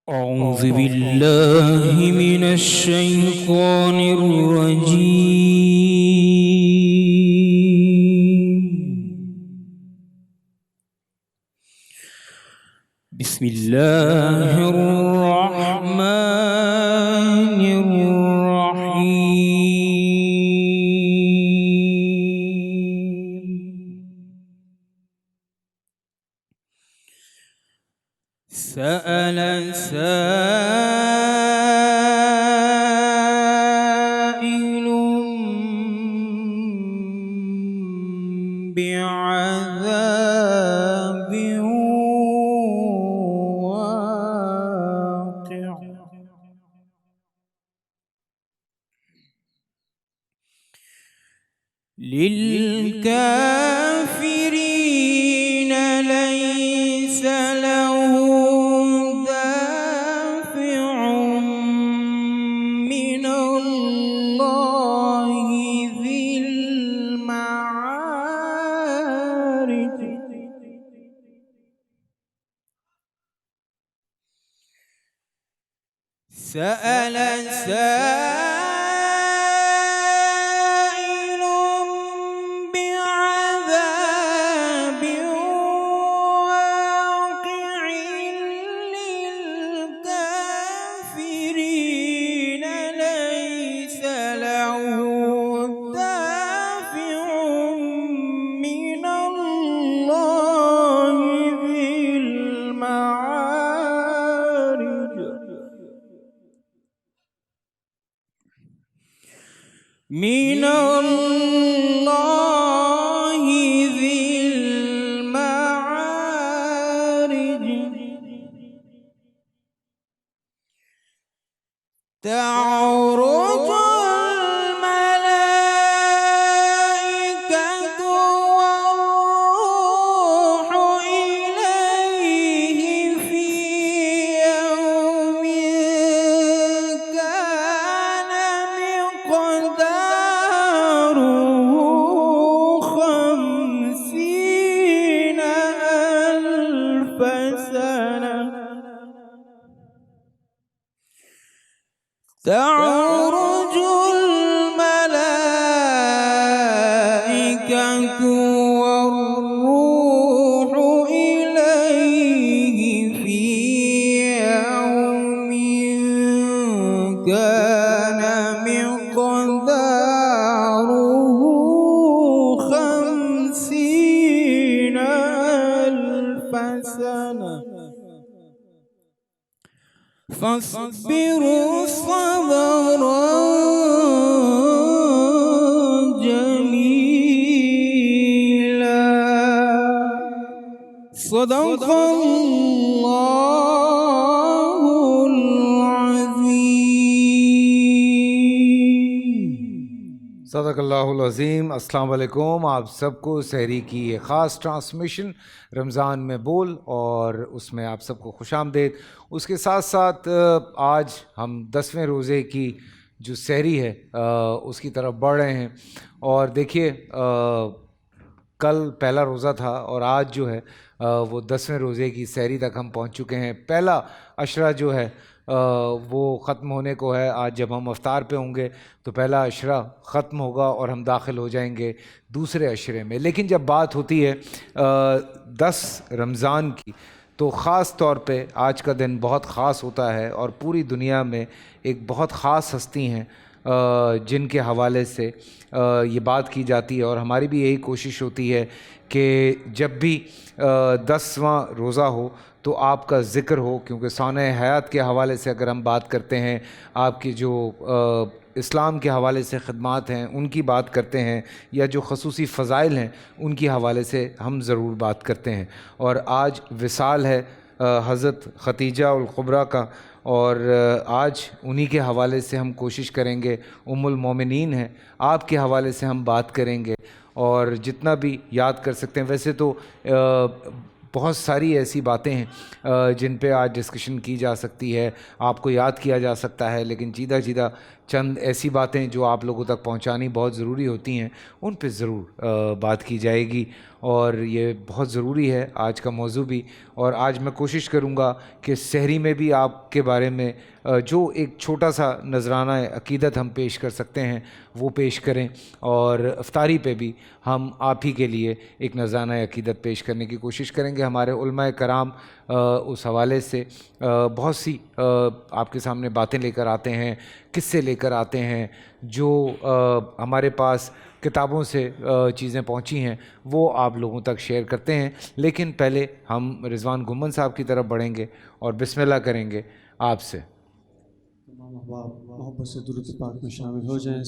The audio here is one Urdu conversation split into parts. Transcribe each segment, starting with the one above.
أعوذ بالله من الشيطان الرجيم. بسم الله الرحمن الرحيم. سأل سائل بعذاب واقع للكافرين ليس له دافع من الله ذي المعارج. سأل سائل بعذاب واقع للكافرين ليس له دافع من الله ذي المعارج. من الله ذي المعارج. تعرج الملائكة والروح إليه في يوم كان مقداره 50,000 سنة. تعرج الملائكة والروح إليه في يوم كان مقداره 50,000 سنة. فاصبروا صبرا جميلا. صدق الله العظيم. صدق اللہ العظیم. السلام علیکم. آپ سب کو سحری کی یہ خاص ٹرانسمیشن رمضان میں بول اور اس میں آپ سب کو خوش آمدید. اس کے ساتھ ساتھ آج ہم 10ویں روزے کی جو سحری ہے اس کی طرف بڑھ رہے ہیں. اور دیکھیے کل پہلا روزہ تھا اور آج جو ہے وہ 10ویں روزے کی سحری تک ہم پہنچ چکے ہیں. پہلا عشرہ جو ہے وہ ختم ہونے کو ہے. آج جب ہم افطار پہ ہوں گے تو پہلا عشرہ ختم ہوگا اور ہم داخل ہو جائیں گے دوسرے عشرے میں. لیکن جب بات ہوتی ہے 10 رمضان کی تو خاص طور پہ آج کا دن بہت خاص ہوتا ہے اور پوری دنیا میں ایک بہت خاص ہستی ہیں جن کے حوالے سے یہ بات کی جاتی ہے. اور ہماری بھی یہی کوشش ہوتی ہے کہ جب بھی 10واں روزہ ہو تو آپ کا ذکر ہو, کیونکہ سانح حیات کے حوالے سے اگر ہم بات کرتے ہیں, آپ کی جو اسلام کے حوالے سے خدمات ہیں ان کی بات کرتے ہیں, یا جو خصوصی فضائل ہیں ان کی حوالے سے ہم ضرور بات کرتے ہیں. اور آج وصال ہے حضرت ختیجہ الکبریٰ کا, اور آج انہی کے حوالے سے ہم کوشش کریں گے. ام المومنین ہیں, آپ کے حوالے سے ہم بات کریں گے اور جتنا بھی یاد کر سکتے ہیں. ویسے تو بہت ساری ایسی باتیں ہیں جن پہ آج ڈسکشن کی جا سکتی ہے، آپ کو یاد کیا جا سکتا ہے، لیکن چیدہ چیدہ چند ایسی باتیں جو آپ لوگوں تک پہنچانی بہت ضروری ہوتی ہیں، ان پہ ضرور بات کی جائے گی، اور یہ بہت ضروری ہے آج کا موضوع بھی۔ اور آج میں کوشش کروں گا کہ سحری میں بھی آپ کے بارے میں جو ایک چھوٹا سا نذرانہ عقیدت ہم پیش کر سکتے ہیں وہ پیش کریں، اور افطاری پہ بھی ہم آپ ہی کے لیے ایک نذرانہ عقیدت پیش کرنے کی کوشش کریں گے۔ ہمارے علماء کرام اس حوالے سے بہت سی آپ کے سامنے باتیں لے کر آتے ہیں، قصے لے کر آتے ہیں، جو ہمارے پاس کتابوں سے چیزیں پہنچی ہیں وہ آپ لوگوں تک شیئر کرتے ہیں۔ لیکن پہلے ہم رضوان گھمن صاحب کی طرف بڑھیں گے اور بسم اللہ کریں گے آپ سے۔ تمام احباب محبت سے درود پاک میں شامل ہو جائیں۔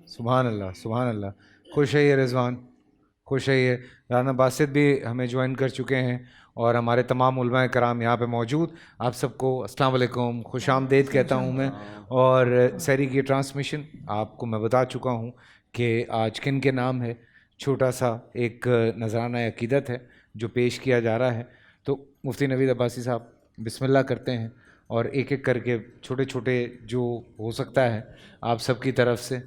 سبحان اللہ، سبحان اللہ۔ خوش رہیے رضوان، خوش رہیے۔ رانا باسط بھی ہمیں جوائن کر چکے ہیں، اور ہمارے تمام علماء کرام یہاں پہ موجود۔ آپ سب کو السلام علیکم، خوش آمدید کہتا ہوں میں۔ اور سحری کی ٹرانسمیشن آپ کو میں بتا چکا ہوں کہ آج کن کے نام ہے، چھوٹا سا ایک نذرانہ عقیدت ہے جو پیش کیا جا رہا ہے۔ تو مفتی نوید عباسی صاحب بسم اللہ کرتے ہیں، اور ایک ایک کر کے چھوٹے چھوٹے جو ہو سکتا ہے آپ سب کی طرف سے،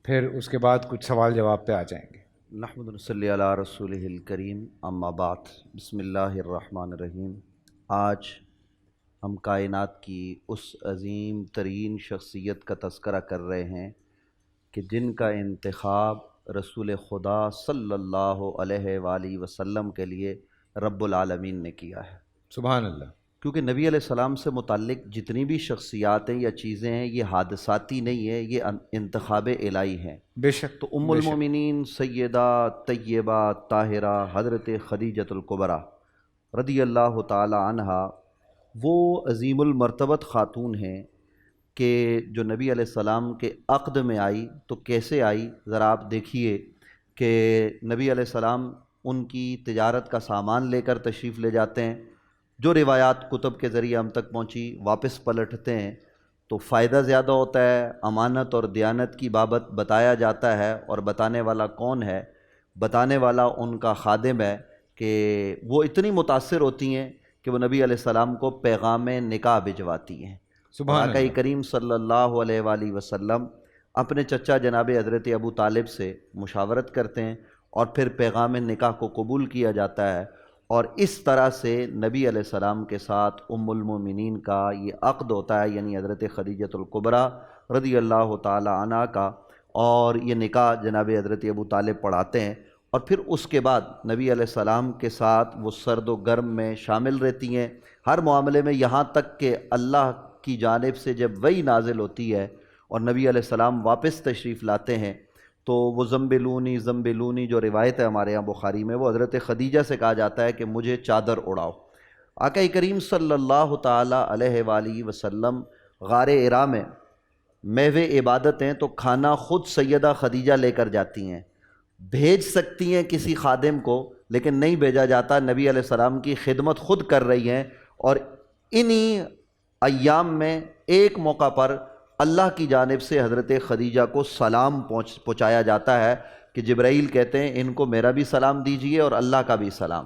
پھر اس کے بعد کچھ سوال جواب پہ آ جائیں گے۔ نحمد نصلی علی رسولہ الکریم، اما بعد، بسم اللہ الرحمن الرحیم۔ آج ہم کائنات کی اس عظیم ترین شخصیت کا تذکرہ کر رہے ہیں کہ جن کا انتخاب رسول خدا صلی اللہ علیہ وآلہ وسلم کے لیے رب العالمین نے کیا ہے۔ سبحان اللہ۔ کیونکہ نبی علیہ السلام سے متعلق جتنی بھی شخصیات ہیں یا چیزیں ہیں، یہ حادثاتی نہیں ہے، یہ انتخاب الہی ہیں۔ بے شک۔ تو ام المومنین سیدہ طیبہ طاہرہ حضرت خدیجۃ الکبریٰ رضی اللہ تعالی عنہا وہ عظیم المرتبت خاتون ہیں کہ جو نبی علیہ السلام کے عقد میں آئی۔ تو کیسے آئی ذرا آپ دیکھیے کہ نبی علیہ السلام ان کی تجارت کا سامان لے کر تشریف لے جاتے ہیں، جو روایات کتب کے ذریعے ہم تک پہنچی، واپس پلٹتے ہیں تو فائدہ زیادہ ہوتا ہے۔ امانت اور دیانت کی بابت بتایا جاتا ہے، اور بتانے والا کون ہے؟ بتانے والا ان کا خادم ہے، کہ وہ اتنی متاثر ہوتی ہیں کہ وہ نبی علیہ السلام کو پیغام نکاح بھجواتی ہیں۔ سبحان آقا اللہ۔ کریم صلی اللہ علیہ وآلہ وسلم اپنے چچا جناب حضرت ابو طالب سے مشاورت کرتے ہیں، اور پھر پیغام نکاح کو قبول کیا جاتا ہے، اور اس طرح سے نبی علیہ السلام کے ساتھ ام المومنین کا یہ عقد ہوتا ہے، یعنی حضرت خدیجۃ الکبریٰ رضی اللہ تعالی عنہا کا، اور یہ نکاح جناب حضرت ابو طالب پڑھاتے ہیں، اور پھر اس کے بعد نبی علیہ السلام کے ساتھ وہ سرد و گرم میں شامل رہتی ہیں ہر معاملے میں، یہاں تک کہ اللہ کی جانب سے جب وحی نازل ہوتی ہے اور نبی علیہ السلام واپس تشریف لاتے ہیں تو وہ زمبلونی زمبلونی جو روایت ہے ہمارے یہاں بخاری میں، وہ حضرت خدیجہ سے کہا جاتا ہے کہ مجھے چادر اڑاؤ۔ آقا کریم صلی اللہ تعالی علیہ وآلہ وسلم غار حرا میں محو عبادت ہیں، تو کھانا خود سیدہ خدیجہ لے کر جاتی ہیں، بھیج سکتی ہیں کسی خادم کو لیکن نہیں بھیجا جاتا، نبی علیہ السلام کی خدمت خود کر رہی ہیں۔ اور انہی ایام میں ایک موقع پر اللہ کی جانب سے حضرت خدیجہ کو سلام پہنچایا جاتا ہے کہ جبرائیل کہتے ہیں ان کو میرا بھی سلام دیجئے اور اللہ کا بھی سلام۔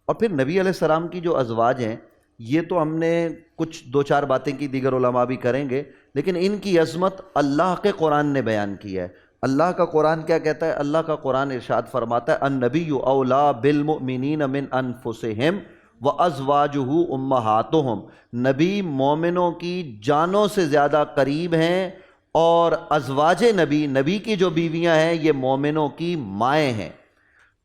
اور پھر نبی علیہ السلام کی جو ازواج ہیں، یہ تو ہم نے کچھ دو چار باتیں کی، دیگر علماء بھی کریں گے، لیکن ان کی عظمت اللہ کے قرآن نے بیان کی ہے۔ اللہ کا قرآن کیا کہتا ہے؟ اللہ کا قرآن ارشاد فرماتا ہے النبی اولا بالمؤمنین من انفسہم وازواجہ امہاتہم، نبی مومنوں کی جانوں سے زیادہ قریب ہیں، اور ازواج نبی، نبی کی جو بیویاں ہیں یہ مومنوں کی مائیں ہیں۔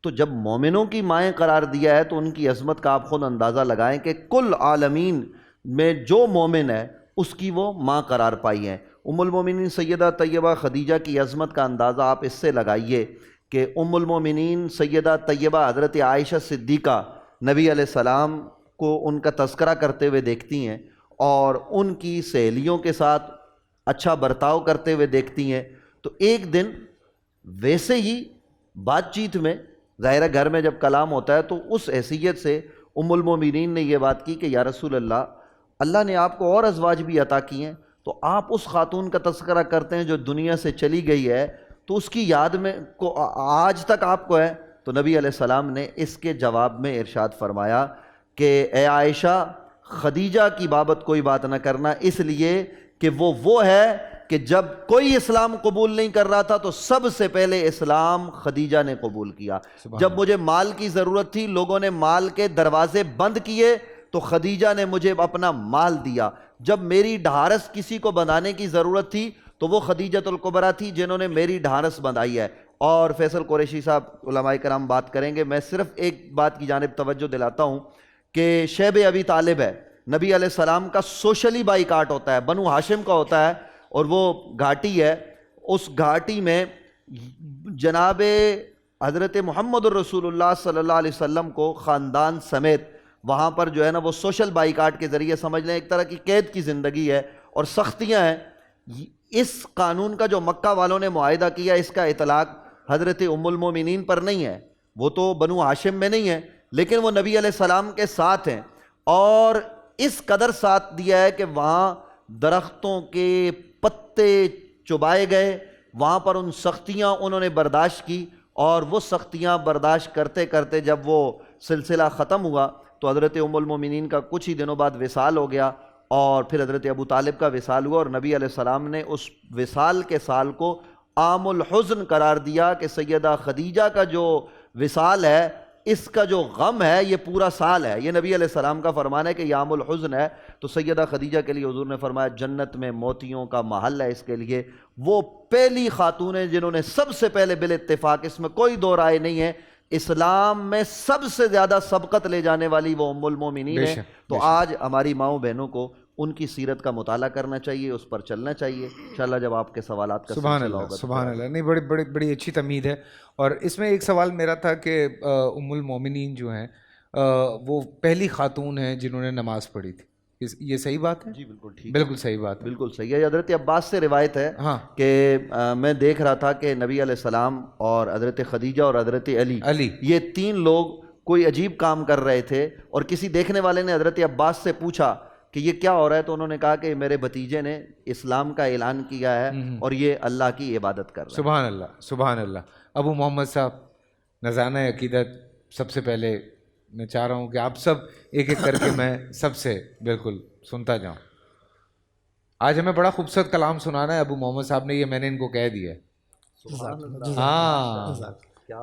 تو جب مومنوں کی مائیں قرار دیا ہے تو ان کی عظمت کا آپ خود اندازہ لگائیں کہ کل عالمین میں جو مومن ہے اس کی وہ ماں قرار پائی ہیں۔ ام المومنین سیدہ طیبہ خدیجہ کی عظمت کا اندازہ آپ اس سے لگائیے کہ ام المومنین سیدہ طیبہ حضرت عائشہ صدیقہ نبی علیہ السلام کو ان کا تذکرہ کرتے ہوئے دیکھتی ہیں اور ان کی سہیلیوں کے ساتھ اچھا برتاؤ کرتے ہوئے دیکھتی ہیں، تو ایک دن ویسے ہی بات چیت میں، ظاہرہ گھر میں جب کلام ہوتا ہے تو اس حیثیت سے ام المومنین نے یہ بات کی کہ یا رسول اللہ، اللہ نے آپ کو اور ازواج بھی عطا کی ہیں، تو آپ اس خاتون کا تذکرہ کرتے ہیں جو دنیا سے چلی گئی ہے، تو اس کی یاد میں کو آج تک آپ کو ہے؟ تو نبی علیہ السلام نے اس کے جواب میں ارشاد فرمایا کہ اے عائشہ، خدیجہ کی بابت کوئی بات نہ کرنا، اس لیے کہ وہ ہے کہ جب کوئی اسلام قبول نہیں کر رہا تھا تو سب سے پہلے اسلام خدیجہ نے قبول کیا۔ جب مجھے مال کی ضرورت تھی، لوگوں نے مال کے دروازے بند کیے تو خدیجہ نے مجھے اپنا مال دیا۔ جب میری ڈھارس کسی کو بندھانے کی ضرورت تھی تو وہ خدیجۃ الکبریٰ تھی جنہوں نے میری ڈھارس بندھائی ہے۔ اور فیصل قریشی صاحب علماء کرام بات کریں گے، میں صرف ایک بات کی جانب توجہ دلاتا ہوں کہ شیب ابی طالب ہے، نبی علیہ السلام کا سوشلی بائیکاٹ ہوتا ہے، بنو ہاشم کا ہوتا ہے، اور وہ گھاٹی ہے، اس گھاٹی میں جناب حضرت محمد الرسول اللہ صلی اللہ علیہ وسلم کو خاندان سمیت وہاں پر جو ہے نا وہ سوشل بائیکاٹ کے ذریعے سمجھ لیں ایک طرح کی قید کی زندگی ہے اور سختیاں ہیں۔ اس قانون کا جو مکہ والوں نے معاہدہ کیا، اس کا اطلاق حضرت ام المومنین پر نہیں ہے، وہ تو بنو ہاشم میں نہیں ہے، لیکن وہ نبی علیہ السلام کے ساتھ ہیں، اور اس قدر ساتھ دیا ہے کہ وہاں درختوں کے پتے چبائے گئے، وہاں پر ان سختیاں انہوں نے برداشت کی، اور وہ سختیاں برداشت کرتے کرتے جب وہ سلسلہ ختم ہوا تو حضرت ام المومنین کا کچھ ہی دنوں بعد وصال ہو گیا، اور پھر حضرت ابو طالب کا وصال ہوا، اور نبی علیہ السلام نے اس وصال کے سال کو عام الحزن قرار دیا کہ سیدہ خدیجہ کا جو وصال ہے، اس کا جو غم ہے یہ پورا سال ہے۔ یہ نبی علیہ السلام کا فرمان ہے کہ یہ عام الحزن ہے، تو سیدہ خدیجہ کے لیے حضور نے فرمایا جنت میں موتیوں کا محل ہے اس کے لیے۔ وہ پہلی خاتون ہیں جنہوں نے سب سے پہلے بالاتفاق، اس میں کوئی دو رائے نہیں ہے، اسلام میں سب سے زیادہ سبقت لے جانے والی وہ ام المومنین ہے۔ تو آج ہماری ماؤں بہنوں کو ان کی سیرت کا مطالعہ کرنا چاہیے، اس پر چلنا چاہیے۔ انشاءاللہ جب آپ کے سوالات کا سبحان اللہ، سبحان اللہ، نہیں بڑی اچھی تمہید ہے۔ اور اس میں ایک سوال میرا تھا کہ ام المومنین جو ہیں وہ پہلی خاتون ہیں جنہوں نے نماز پڑھی تھی، یہ صحیح بات ہے؟ جی بالکل ٹھیک، بالکل صحیح بات ہے، بالکل صحیح ہے۔ حضرت عباس سے روایت ہے ہاں کہ میں دیکھ رہا تھا کہ نبی علیہ السلام اور حضرت خدیجہ اور حضرت علی یہ تین لوگ کوئی عجیب کام کر رہے تھے، اور کسی دیکھنے والے نے حضرت عباس سے پوچھا کہ یہ کیا ہو رہا ہے، تو انہوں نے کہا کہ میرے بھتیجے نے اسلام کا اعلان کیا ہے اور یہ اللہ کی عبادت کر رہا ہے۔ سبحان اللہ، سبحان اللہ۔ ابو محمد صاحب، نذرانہ عقیدت، سب سے پہلے میں چاہ رہا ہوں کہ آپ سب ایک ایک کر کے میں سب سے بالکل سنتا جاؤں۔ آج ہمیں بڑا خوبصورت کلام سنانا ہے ابو محمد صاحب نے، یہ میں نے ان کو کہہ دیا ہے، ہاں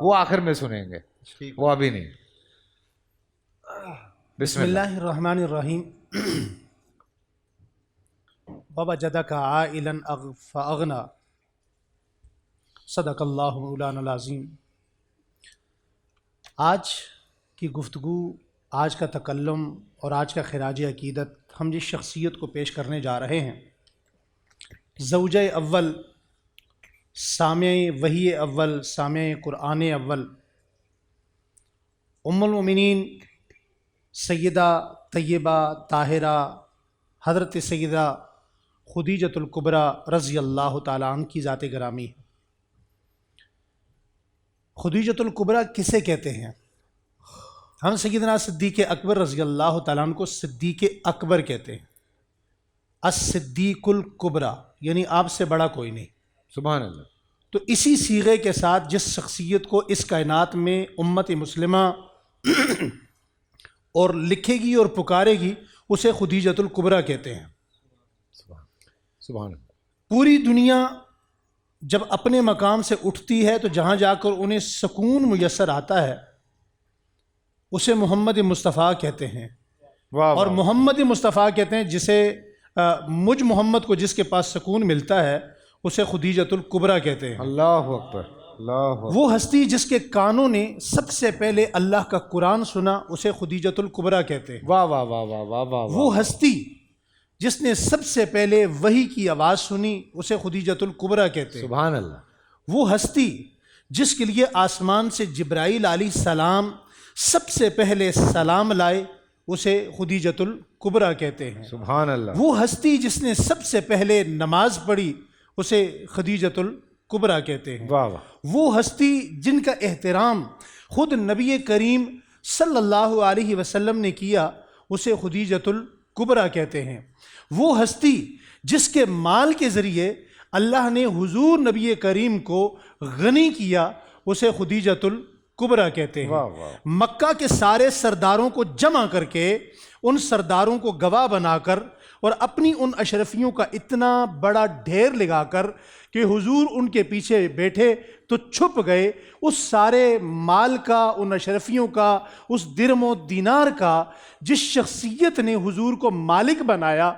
وہ آخر میں سنیں گے، وہ ابھی نہیں۔ بسم اللہ. بسم اللہ الرحمن الرحیم. ووجدک عائلا فاغنی. صدق اللہ مولانا العظیم. آج کی گفتگو، آج کا تکلم اور آج کا خراج عقیدت ہم جس شخصیت کو پیش کرنے جا رہے ہیں، زوجہ اول، سامع وحی اول، سامع قرآن اول، ام المؤمنین سیدہ طیبہ طاہرہ حضرت سیدہ خدیجۃ الکبریٰ رضی اللہ تعالیٰ عنہ کی ذات گرامی ہے. خدیجۃ الکبریٰ کسے کہتے ہیں؟ ہم سیدنا صدیق اکبر رضی اللہ تعالیٰ عنہ کو صدیق اکبر کہتے ہیں. الصدیق الکبریٰ یعنی آپ سے بڑا کوئی نہیں. سبحان اللہ. تو اسی صیغے کے ساتھ جس شخصیت کو اس کائنات میں امت مسلمہ اور لکھے گی اور پکارے گی، اسے خدیجۃ الکبریٰ کہتے ہیں. سبحان اللہ. پوری دنیا جب اپنے مقام سے اٹھتی ہے تو جہاں جا کر انہیں سکون میسر آتا ہے اسے محمد مصطفیٰ کہتے ہیں. واہ اور واہ. محمد مصطفیٰ کہتے ہیں جسے مجھ محمد کو جس کے پاس سکون ملتا ہے اسے خدیجۃ الکبریٰ کہتے ہیں. اللہ اکبر. اللہ اکبر. وہ ہستی جس کے کانوں نے سب سے پہلے اللہ کا قرآن سنا اسے خدیجۃ الکبریٰ کہتے ہیں. واہ واہ واہ واہ واہ واہ. وہ ہستی جس نے سب سے پہلے وحی کی آواز سنی اسے خدیجۃ الکبریٰ کہتے ہیں. سبحان اللہ. وہ ہستی جس کے لیے آسمان سے جبرائیل علیہ السلام سب سے پہلے سلام لائے اسے خدیجۃ الکبریٰ کہتے ہیں. سبحان اللہ. وہ ہستی جس نے سب سے پہلے نماز پڑھی اسے خدیجۃ الکبریٰ کہتے ہیں. واہ واہ. وہ ہستی جن کا احترام خود نبی کریم صلی اللہ علیہ وسلم نے کیا اسے خدیجۃ الکبریٰ کہتے ہیں. وہ ہستی جس کے مال کے ذریعے اللہ نے حضور نبی کریم کو غنی کیا اسے خدیجۃ الکبریٰ کہتے ہیں. واہ واہ. مکہ کے سارے سرداروں کو جمع کر کے ان سرداروں کو گواہ بنا کر اور اپنی ان اشرفیوں کا اتنا بڑا ڈھیر لگا کر کہ حضور ان کے پیچھے بیٹھے تو چھپ گئے، اس سارے مال کا، ان اشرفیوں کا، اس درم و دینار کا جس شخصیت نے حضور کو مالک بنایا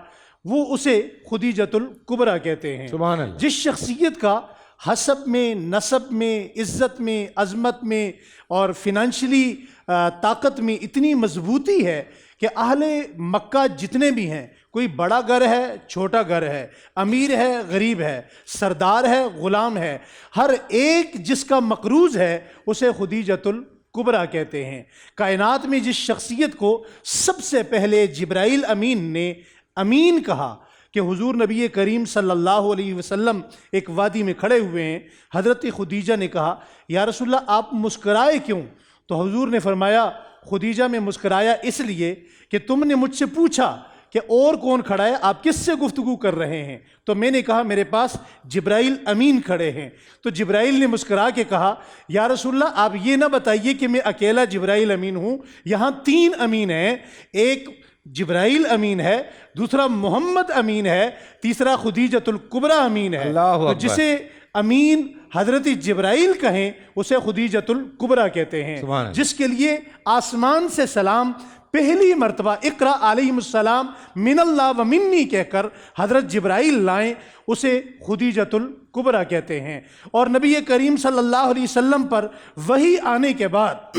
وہ اسے خدیجۃ الکبریٰ کہتے ہیں. سبحان اللہ. جس شخصیت کا حسب میں، نسب میں، عزت میں، عظمت میں اور فنانشلی طاقت میں اتنی مضبوطی ہے کہ اہل مکہ جتنے بھی ہیں، کوئی بڑا گھر ہے، چھوٹا گھر ہے، امیر ہے، غریب ہے، سردار ہے، غلام ہے، ہر ایک جس کا مقروض ہے اسے خدیجۃ الکبریٰ کہتے ہیں. کائنات میں جس شخصیت کو سب سے پہلے جبرائیل امین نے امین کہا کہ حضور نبی کریم صلی اللہ علیہ وسلم ایک وادی میں کھڑے ہوئے ہیں، حضرت خدیجہ نے کہا یا رسول اللہ آپ مسکرائے کیوں؟ تو حضور نے فرمایا خدیجہ میں مسکرایا اس لیے کہ تم نے مجھ سے پوچھا کہ اور کون کھڑا ہے، آپ کس سے گفتگو کر رہے ہیں؟ تو میں نے کہا میرے پاس جبرائیل امین کھڑے ہیں. تو جبرائیل نے مسکرا کے کہا یا رسول اللہ آپ یہ نہ بتائیے کہ میں اکیلا جبرائیل امین ہوں، یہاں 3 امین ہیں، ایک جبرائیل امین ہے، دوسرا محمد امین ہے، تیسرا خدیجۃ الکبریٰ امین ہے. اللہ تو اکبر. جسے امین حضرت جبرائیل کہیں اسے خدیجۃ الکبریٰ کہتے ہیں. سبحان اللہ. جس کے لیے آسمان سے سلام پہلی مرتبہ اقرا علیہ السلام من اللہ و منی کہہ کر حضرت جبرائیل لائیں اسے خدیجۃ الکبریٰ کہتے ہیں. اور نبی کریم صلی اللہ علیہ وسلم پر وحی آنے کے بعد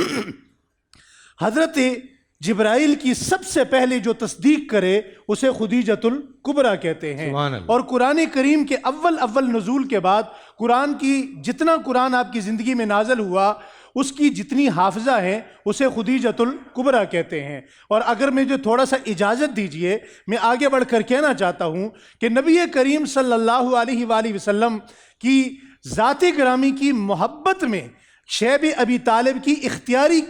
حضرت جبرائیل کی سب سے پہلے جو تصدیق کرے اسے خدیجۃ الکبریٰ کہتے ہیں. سبحان اللہ. اور قرآن کریم کے اول نزول کے بعد قرآن کی جتنا قرآن آپ کی زندگی میں نازل ہوا اس کی جتنی حافظہ ہیں اسے خدیجۃ الکبریٰ کہتے ہیں. اور اگر مجھے تھوڑا سا اجازت دیجئے میں آگے بڑھ کر کہنا چاہتا ہوں کہ نبی کریم صلی اللہ علیہ وآلہ وسلم کی ذات گرامی کی محبت میں شیب ابی طالب کی اختیاری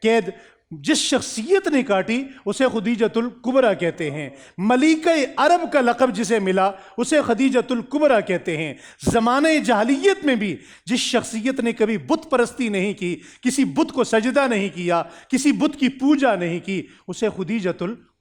قید جس شخصیت نے کاٹی اسے خدیجۃ الکبریٰ کہتے ہیں. ملیکہ عرب کا لقب جسے ملا اسے خدیجۃ الکبریٰ کہتے ہیں. زمانہ جاہلیت میں بھی جس شخصیت نے کبھی بت پرستی نہیں کی، کسی بت کو سجدہ نہیں کیا، کسی بت کی پوجا نہیں کی، اسے خدیجۃ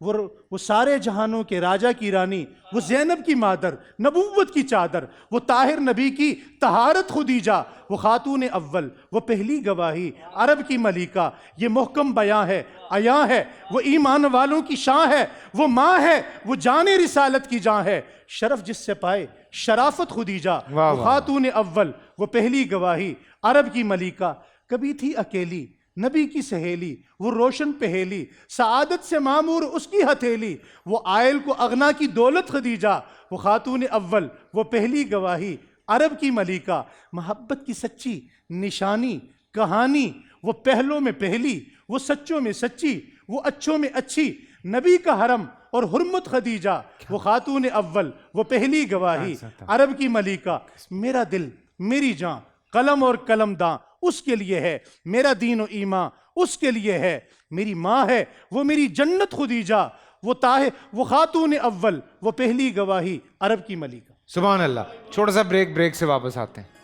وہ سارے جہانوں کے راجہ کی رانی، وہ زینب کی مادر، نبوت کی چادر، وہ طاہر نبی کی طہارت خدیجہ، وہ خاتون اول، وہ پہلی گواہی، عرب کی ملکہ، یہ محکم بیاں ہے، عیاں ہے، وہ ایمان والوں کی شان ہے، وہ ماں ہے، وہ جان رسالت کی جاں ہے، شرف جس سے پائے شرافت خدیجہ، واہ وہ خاتون اول، وہ پہلی گواہی، عرب کی ملکہ، کبھی تھی اکیلی نبی کی سہیلی، وہ روشن پہیلی، سعادت سے معمور اس کی ہتھیلی، وہ عائل کو اغنا کی دولت خدیجہ، وہ خاتون اول، وہ پہلی گواہی، عرب کی ملکہ، محبت کی سچی نشانی کہانی، وہ پہلوں میں پہلی، وہ سچوں میں سچی، وہ اچھوں میں اچھی، نبی کا حرم اور حرمت خدیجہ، وہ خاتون اول، وہ پہلی گواہی، عرب کی ملکہ، میرا دل میری جاں قلم اور قلم داں اس کے لیے ہے، میرا دین و ایمان اس کے لیے ہے، میری ماں ہے وہ میری جنت خدیجہ، وہ خاتون اول، وہ پہلی گواہی، عرب کی ملکہ۔ سبحان اللہ۔ چھوٹا سا بریک سے واپس آتے ہیں۔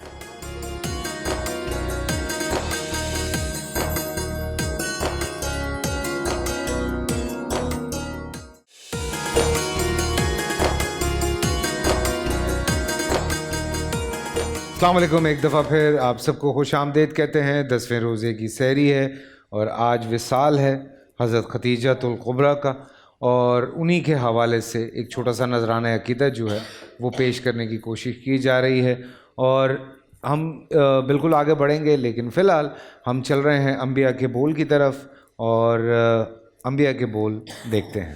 السلام علیکم، ایک دفعہ پھر آپ سب کو خوش آمدید کہتے ہیں۔ 10ویں روزے کی سحری ہے اور آج وصال ہے حضرت خدیجۃ الکبریٰ کا، اور انہی کے حوالے سے ایک چھوٹا سا نذرانہ عقیدت جو ہے وہ پیش کرنے کی کوشش کی جا رہی ہے، اور ہم بالکل آگے بڑھیں گے، لیکن فی الحال ہم چل رہے ہیں انبیاء کے بول کی طرف، اور انبیاء کے بول دیکھتے ہیں۔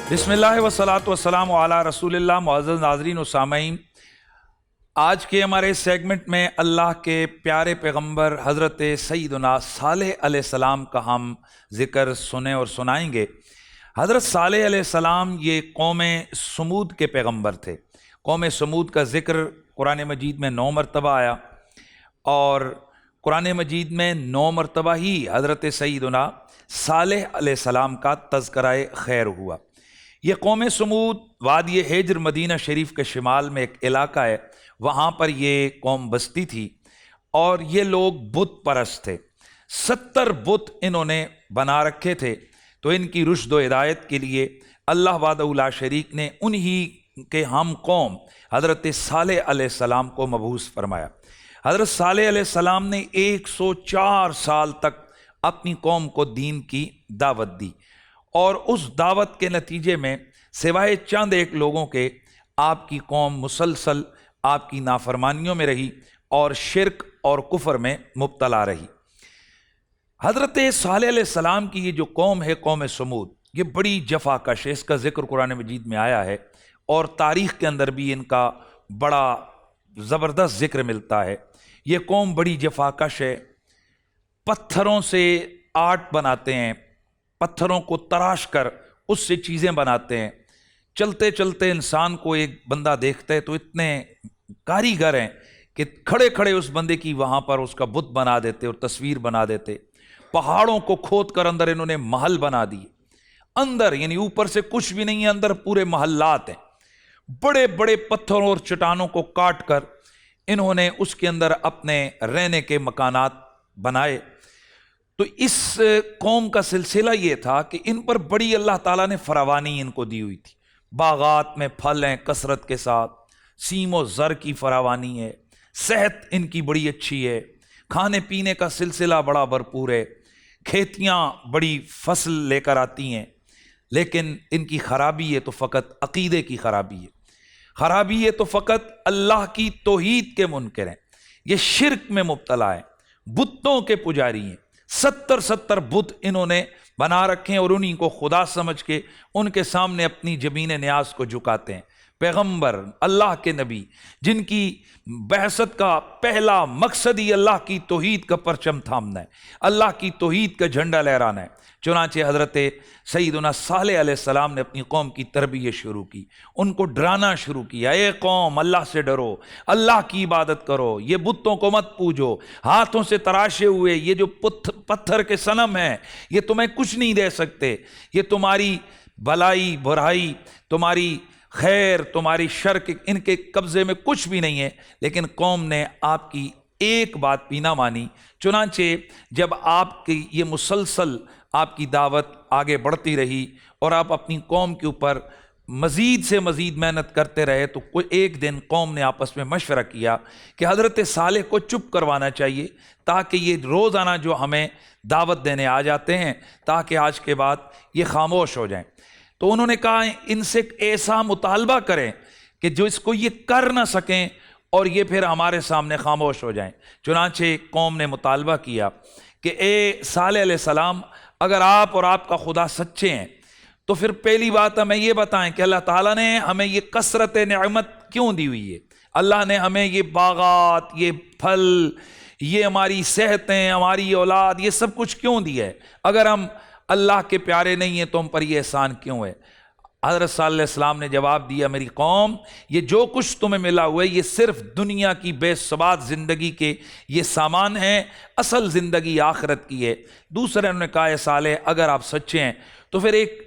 بسم اللہ والصلاۃ والسلام علی رسول اللہ۔ معزز ناظرین و سامعین، آج کے ہمارے سیگمنٹ میں اللہ کے پیارے پیغمبر حضرت سیدنا صالح علیہ السلام کا ہم ذکر سنیں اور سنائیں گے۔ حضرت صالح علیہ السلام یہ قوم سمود کے پیغمبر تھے۔ قوم سمود کا ذکر قرآن مجید میں 9 مرتبہ آیا، اور قرآن مجید میں 9 مرتبہ ہی حضرت سیدنا صالح علیہ السلام کا تذکرہ خیر ہوا۔ یہ قوم سمود وادی ہجر مدینہ شریف کے شمال میں ایک علاقہ ہے، وہاں پر یہ قوم بستی تھی، اور یہ لوگ بت پرست تھے۔ 70 بت انہوں نے بنا رکھے تھے۔ تو ان کی رشد و ہدایت کے لیے اللہ وحدہ لا شریک نے انہی کے ہم قوم حضرت صالح علیہ السلام کو مبعوث فرمایا۔ حضرت صالح علیہ السلام نے 104 سال تک اپنی قوم کو دین کی دعوت دی، اور اس دعوت کے نتیجے میں سوائے چند ایک لوگوں کے آپ کی قوم مسلسل آپ کی نافرمانیوں میں رہی اور شرک اور کفر میں مبتلا رہی۔ حضرت صالح علیہ السلام کی یہ جو قوم ہے، قوم سمود، یہ بڑی جفا کش ہے۔ اس کا ذکر قرآن مجید میں آیا ہے، اور تاریخ کے اندر بھی ان کا بڑا زبردست ذکر ملتا ہے۔ یہ قوم بڑی جفا کش ہے، پتھروں سے آرٹ بناتے ہیں، پتھروں کو تراش کر اس سے چیزیں بناتے ہیں۔ چلتے چلتے انسان کو ایک بندہ دیکھتا ہے تو اتنے کاریگر ہیں کہ کھڑے کھڑے اس بندے کی وہاں پر اس کا بت بنا دیتے اور تصویر بنا دیتے۔ پہاڑوں کو کھود کر اندر انہوں نے محل بنا دیے، اندر یعنی اوپر سے کچھ بھی نہیں ہے، اندر پورے محلات ہیں۔ بڑے بڑے پتھروں اور چٹانوں کو کاٹ کر انہوں نے اس کے اندر اپنے رہنے کے مکانات بنائے۔ تو اس قوم کا سلسلہ یہ تھا کہ ان پر بڑی اللہ تعالیٰ نے فراوانی ان کو دی ہوئی تھی۔ باغات میں پھل ہیں کثرت کے ساتھ، سیم و زر کی فراوانی ہے، صحت ان کی بڑی اچھی ہے، کھانے پینے کا سلسلہ بڑا بھرپور ہے، کھیتیاں بڑی فصل لے کر آتی ہیں، لیکن ان کی خرابی ہے تو فقط عقیدے کی خرابی ہے۔ خرابی ہے تو فقط اللہ کی توحید کے منکر ہیں، یہ شرک میں مبتلا ہیں، بتوں کے پجاری ہیں۔ 70 بت انہوں نے بنا رکھے ہیں، اور انہی کو خدا سمجھ کے ان کے سامنے اپنی جبین نیاز کو جھکاتے ہیں۔ پیغمبر، اللہ کے نبی، جن کی بعثت کا پہلا مقصد ہی اللہ کی توحید کا پرچم تھامنا ہے، اللہ کی توحید کا جھنڈا لہرانا ہے۔ چنانچہ حضرت سیدنا صالح علیہ السلام نے اپنی قوم کی تربیت شروع کی، ان کو ڈرانا شروع کیا، اے قوم اللہ سے ڈرو، اللہ کی عبادت کرو، یہ بتوں کو مت پوجو، ہاتھوں سے تراشے ہوئے یہ جو پتھر کے صنم ہیں یہ تمہیں کچھ نہیں دے سکتے، یہ تمہاری بھلائی برائی، تمہاری خیر تمہاری شر ان کے قبضے میں کچھ بھی نہیں ہے۔ لیکن قوم نے آپ کی ایک بات بھی نہ مانی۔ چنانچہ جب آپ کی یہ مسلسل آپ کی دعوت آگے بڑھتی رہی اور آپ اپنی قوم کے اوپر مزید سے مزید محنت کرتے رہے، تو کوئی ایک دن قوم نے آپس میں مشورہ کیا کہ حضرت صالح کو چپ کروانا چاہیے تاکہ یہ روزانہ جو ہمیں دعوت دینے آ جاتے ہیں تاکہ آج کے بعد یہ خاموش ہو جائیں۔ تو انہوں نے کہا ان سے ایسا مطالبہ کریں کہ جو اس کو یہ کر نہ سکیں اور یہ پھر ہمارے سامنے خاموش ہو جائیں۔ چنانچہ قوم نے مطالبہ کیا کہ اے صالح علیہ السلام، اگر آپ اور آپ کا خدا سچے ہیں تو پھر پہلی بات ہمیں یہ بتائیں کہ اللہ تعالیٰ نے ہمیں یہ کثرت نعمت کیوں دی ہوئی ہے؟ اللہ نے ہمیں یہ باغات، یہ پھل، یہ ہماری صحتیں، ہماری اولاد، یہ سب کچھ کیوں دیا ہے؟ اگر ہم اللہ کے پیارے نہیں ہیں تو ہم پر یہ احسان کیوں ہے؟ حضرت صلی اللہ علیہ السلام نے جواب دیا، میری قوم، یہ جو کچھ تمہیں ملا ہوا ہے یہ صرف دنیا کی بے ثبات زندگی کے یہ سامان ہیں، اصل زندگی آخرت کی ہے۔ دوسرے انہوں نے کہا، اے صالح، اگر آپ سچے ہیں تو پھر ایک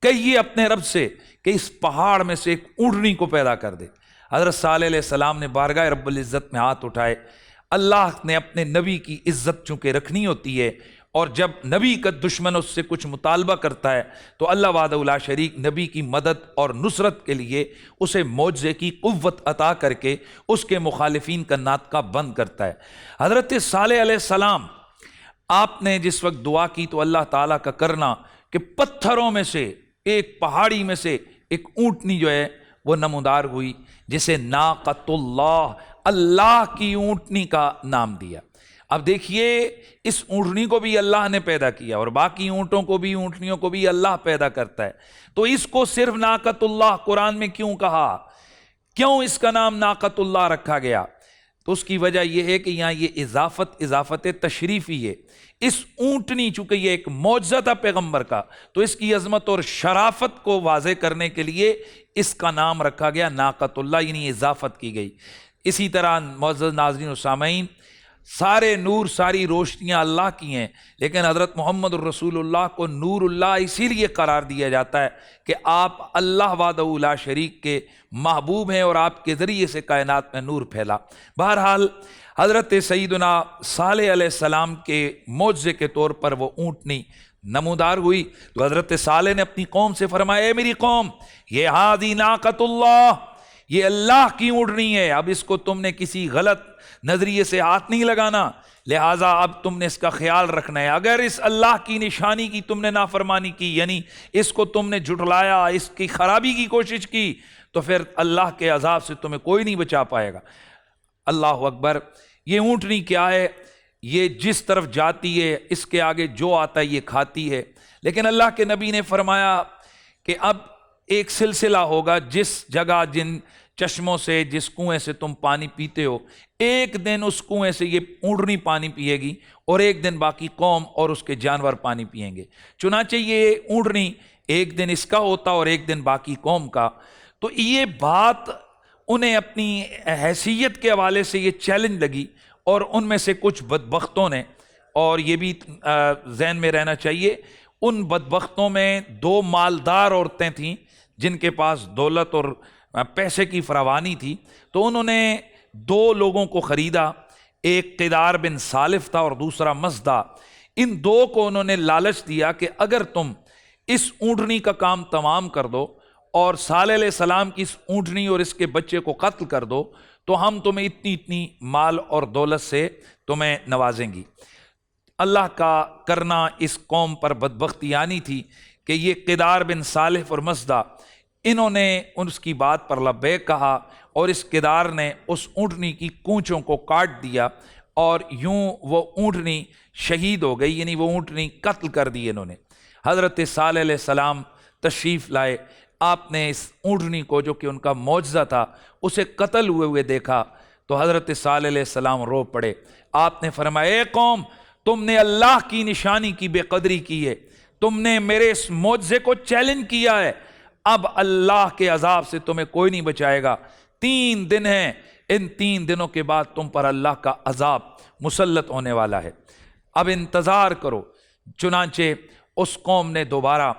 کہیے اپنے رب سے کہ اس پہاڑ میں سے ایک اونٹنی کو پیدا کر دے۔ حضرت صالح علیہ السلام نے بارگاہ رب العزت میں ہاتھ اٹھائے۔ اللہ نے اپنے نبی کی عزت چونکہ رکھنی ہوتی ہے، اور جب نبی کا دشمن اس سے کچھ مطالبہ کرتا ہے تو اللہ وحدہ لا شریک نبی کی مدد اور نصرت کے لیے اسے معجزے کی قوت عطا کر کے اس کے مخالفین کا ناطقہ بند کرتا ہے۔ حضرت صالح علیہ السلام، آپ نے جس وقت دعا کی تو اللہ تعالیٰ کا کرنا کہ پتھروں میں سے ایک پہاڑی میں سے ایک اونٹنی جو ہے وہ نمودار ہوئی، جسے ناقۃ اللہ، اللہ کی اونٹنی کا نام دیا۔ اب دیکھیے، اس اونٹنی کو بھی اللہ نے پیدا کیا اور باقی اونٹوں کو بھی، اونٹنیوں کو بھی اللہ پیدا کرتا ہے، تو اس کو صرف ناقۃ اللہ قرآن میں کیوں کہا؟ کیوں اس کا نام ناقۃ اللہ رکھا گیا؟ تو اس کی وجہ یہ ہے کہ یہاں یہ اضافت تشریفی ہے۔ اس اونٹنی، چونکہ یہ ایک معجزہ تھا پیغمبر کا، تو اس کی عظمت اور شرافت کو واضح کرنے کے لیے اس کا نام رکھا گیا ناقۃ اللہ، یعنی اضافت کی گئی۔ اسی طرح معزز ناظرین و سامعین، سارے نور، ساری روشنیاں اللہ کی ہیں، لیکن حضرت محمد الرسول اللہ کو نور اللہ اسی لیے قرار دیا جاتا ہے کہ آپ اللہ وحدہ لا شریک کے محبوب ہیں اور آپ کے ذریعے سے کائنات میں نور پھیلا۔ بہرحال حضرت سیدنا صالح علیہ السلام کے معجزے کے طور پر وہ اونٹنی نمودار ہوئی، تو حضرت صالح نے اپنی قوم سے فرمایا، اے میری قوم، یہ ہادی ناقۃ اللہ، یہ اللہ کی اونٹنی ہے، اب اس کو تم نے کسی غلط نظریے سے ہاتھ نہیں لگانا، لہٰذا اب تم نے اس کا خیال رکھنا ہے۔ اگر اس اللہ کی نشانی کی تم نے نافرمانی کی، یعنی اس کو تم نے جھٹلایا، اس کی خرابی کی کوشش کی، تو پھر اللہ کے عذاب سے تمہیں کوئی نہیں بچا پائے گا۔ اللہ اکبر۔ یہ اونٹنی کیا ہے؟ یہ جس طرف جاتی ہے، اس کے آگے جو آتا ہے یہ کھاتی ہے، لیکن اللہ کے نبی نے فرمایا کہ اب ایک سلسلہ ہوگا، جس جگہ، جن چشموں سے، جس کنویں سے تم پانی پیتے ہو، ایک دن اس کنویں سے یہ اونٹنی پانی پیے گی اور ایک دن باقی قوم اور اس کے جانور پانی پئیں گے۔ چنانچہ یہ اونٹنی ایک دن اس کا ہوتا اور ایک دن باقی قوم کا۔ تو یہ بات انہیں اپنی حیثیت کے حوالے سے یہ چیلنج لگی، اور ان میں سے کچھ بدبختوں نے، اور یہ بھی ذہن میں رہنا چاہیے، ان بدبختوں میں 2 مالدار عورتیں تھیں جن کے پاس دولت اور پیسے کی فراوانی تھی، تو انہوں نے 2 لوگوں کو خریدا، ایک قدار بن سالف تھا اور دوسرا مزدہ۔ ان 2 کو انہوں نے لالچ دیا کہ اگر تم اس اونٹنی کا کام تمام کر دو اور صالح علیہ السلام کی اس اونٹنی اور اس کے بچے کو قتل کر دو تو ہم تمہیں اتنی مال اور دولت سے تمہیں نوازیں گی۔ اللہ کا کرنا اس قوم پر بدبختی آنی تھی کہ یہ قدار بن سالف اور مزدہ، انہوں نے اس کی بات پر لبیک کہا، اور اس قدار نے اس اونٹنی کی کونچوں کو کاٹ دیا، اور یوں وہ اونٹنی شہید ہو گئی، یعنی وہ اونٹنی قتل کر دی انہوں نے۔ حضرت صالح علیہ السلام تشریف لائے، آپ نے اس اونٹنی کو جو کہ ان کا معجزہ تھا اسے قتل ہوئے دیکھا تو حضرت صالح علیہ السلام رو پڑے۔ آپ نے فرمایا، اے قوم، تم نے اللہ کی نشانی کی بے قدری کی ہے، تم نے میرے اس معجزے کو چیلنج کیا ہے، اب اللہ کے عذاب سے تمہیں کوئی نہیں بچائے گا۔ 3 دن ہیں، ان 3 دنوں کے بعد تم پر اللہ کا عذاب مسلط ہونے والا ہے، اب انتظار کرو۔ چنانچہ اس قوم نے دوبارہ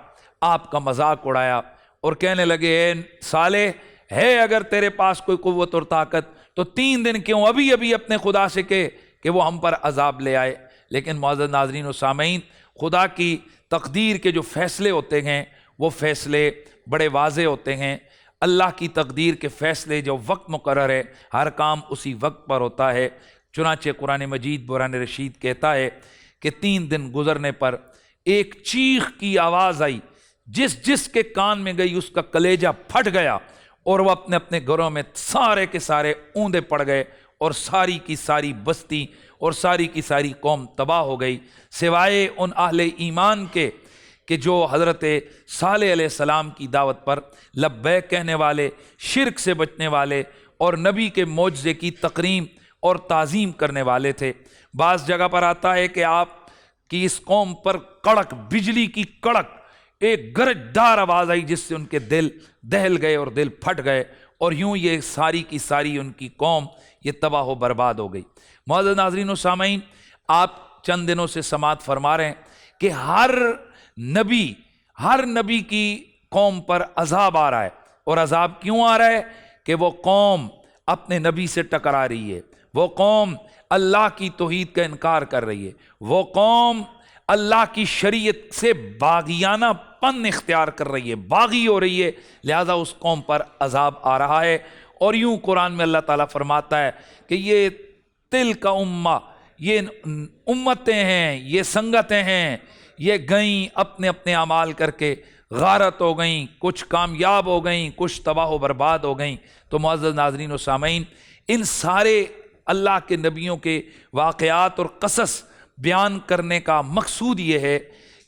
آپ کا مذاق اڑایا اور کہنے لگے، اے صالح، ہے اگر تیرے پاس کوئی قوت اور طاقت تو 3 دن کیوں ابھی ابھی اپنے خدا سے کہ وہ ہم پر عذاب لے آئے۔ لیکن معزز ناظرین و سامعین، خدا کی تقدیر کے جو فیصلے ہوتے ہیں وہ فیصلے بڑے واضح ہوتے ہیں۔ اللہ کی تقدیر کے فیصلے جو وقت مقرر ہے، ہر کام اسی وقت پر ہوتا ہے۔ چنانچہ قرآن مجید برہان رشید کہتا ہے کہ 3 دن گزرنے پر ایک چیخ کی آواز آئی، جس کے کان میں گئی اس کا کلیجہ پھٹ گیا، اور وہ اپنے اپنے گھروں میں سارے کے سارے اوندے پڑ گئے، اور ساری کی ساری بستی اور ساری کی ساری قوم تباہ ہو گئی، سوائے ان اہل ایمان کے کہ جو حضرت صالح علیہ السلام کی دعوت پر لبیک کہنے والے، شرک سے بچنے والے اور نبی کے معجزے کی تقریم اور تعظیم کرنے والے تھے۔ بعض جگہ پر آتا ہے کہ آپ کی اس قوم پر کڑک، بجلی کی کڑک، ایک گرجدار آواز آئی جس سے ان کے دل دہل گئے اور دل پھٹ گئے، اور یوں یہ ساری کی ساری ان کی قوم یہ تباہ و برباد ہو گئی۔ معزز ناظرین و سامعین، آپ چند دنوں سے سماعت فرما رہے ہیں کہ ہر نبی کی قوم پر عذاب آ رہا ہے، اور عذاب کیوں آ رہا ہے؟ کہ وہ قوم اپنے نبی سے ٹکرا رہی ہے، وہ قوم اللہ کی توحید کا انکار کر رہی ہے، وہ قوم اللہ کی شریعت سے باغیانہ پن اختیار کر رہی ہے، باغی ہو رہی ہے، لہذا اس قوم پر عذاب آ رہا ہے۔ اور یوں قرآن میں اللہ تعالیٰ فرماتا ہے کہ یہ تل کا امہ، یہ امتیں ہیں، یہ سنگتیں ہیں، یہ گئیں اپنے اپنے اعمال کر کے، غارت ہو گئیں، کچھ کامیاب ہو گئیں، کچھ تباہ و برباد ہو گئیں۔ تو معزز ناظرین و سامعین، ان سارے اللہ کے نبیوں کے واقعات اور قصص بیان کرنے کا مقصود یہ ہے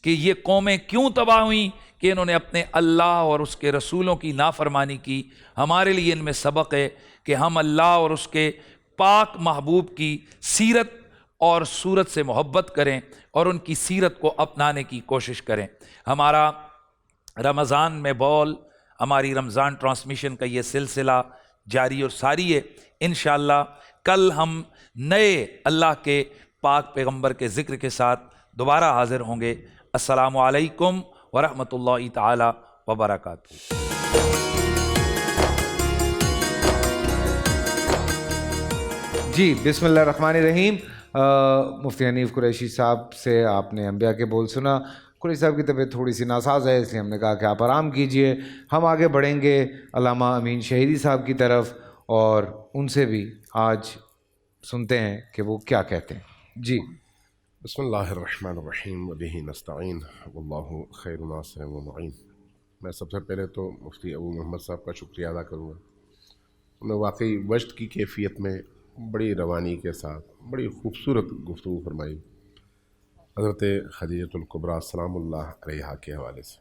کہ یہ قومیں کیوں تباہ ہوئیں، کہ انہوں نے اپنے اللہ اور اس کے رسولوں کی نافرمانی کی۔ ہمارے لیے ان میں سبق ہے کہ ہم اللہ اور اس کے پاک محبوب کی سیرت اور صورت سے محبت کریں اور ان کی سیرت کو اپنانے کی کوشش کریں۔ ہمارا رمضان میں بول، ہماری رمضان ٹرانسمیشن کا یہ سلسلہ جاری اور ساری ہے۔ انشاءاللہ کل ہم نئے اللہ کے پاک پیغمبر کے ذکر کے ساتھ دوبارہ حاضر ہوں گے۔ السلام علیکم ورحمۃ اللہ تعالی وبرکاتہ۔ جی بسم اللہ الرحمن الرحیم۔ مفتی حنیف قریشی صاحب سے آپ نے انبیاء کے بول سنا۔ قریشی صاحب کی طبیعت تھوڑی سی ناساز ہے، اس لیے ہم نے کہا کہ آپ آرام کیجئے۔ ہم آگے بڑھیں گے علامہ امین شہیدی صاحب کی طرف، اور ان سے بھی آج سنتے ہیں کہ وہ کیا کہتے ہیں۔ جی بسم اللہ الرحمن الرحیم وبہ نستعین واللہ خیر ناصر و معین۔ میں سب سے پہلے تو مفتی ابو محمد صاحب کا شکریہ ادا کروں گا، انہوں نے واقعی وجد کی کیفیت میں بڑی روانی کے ساتھ بڑی خوبصورت گفتگو فرمائی حضرت خدیجۃ الکبریٰ سلام اللہ علیہا کے حوالے سے۔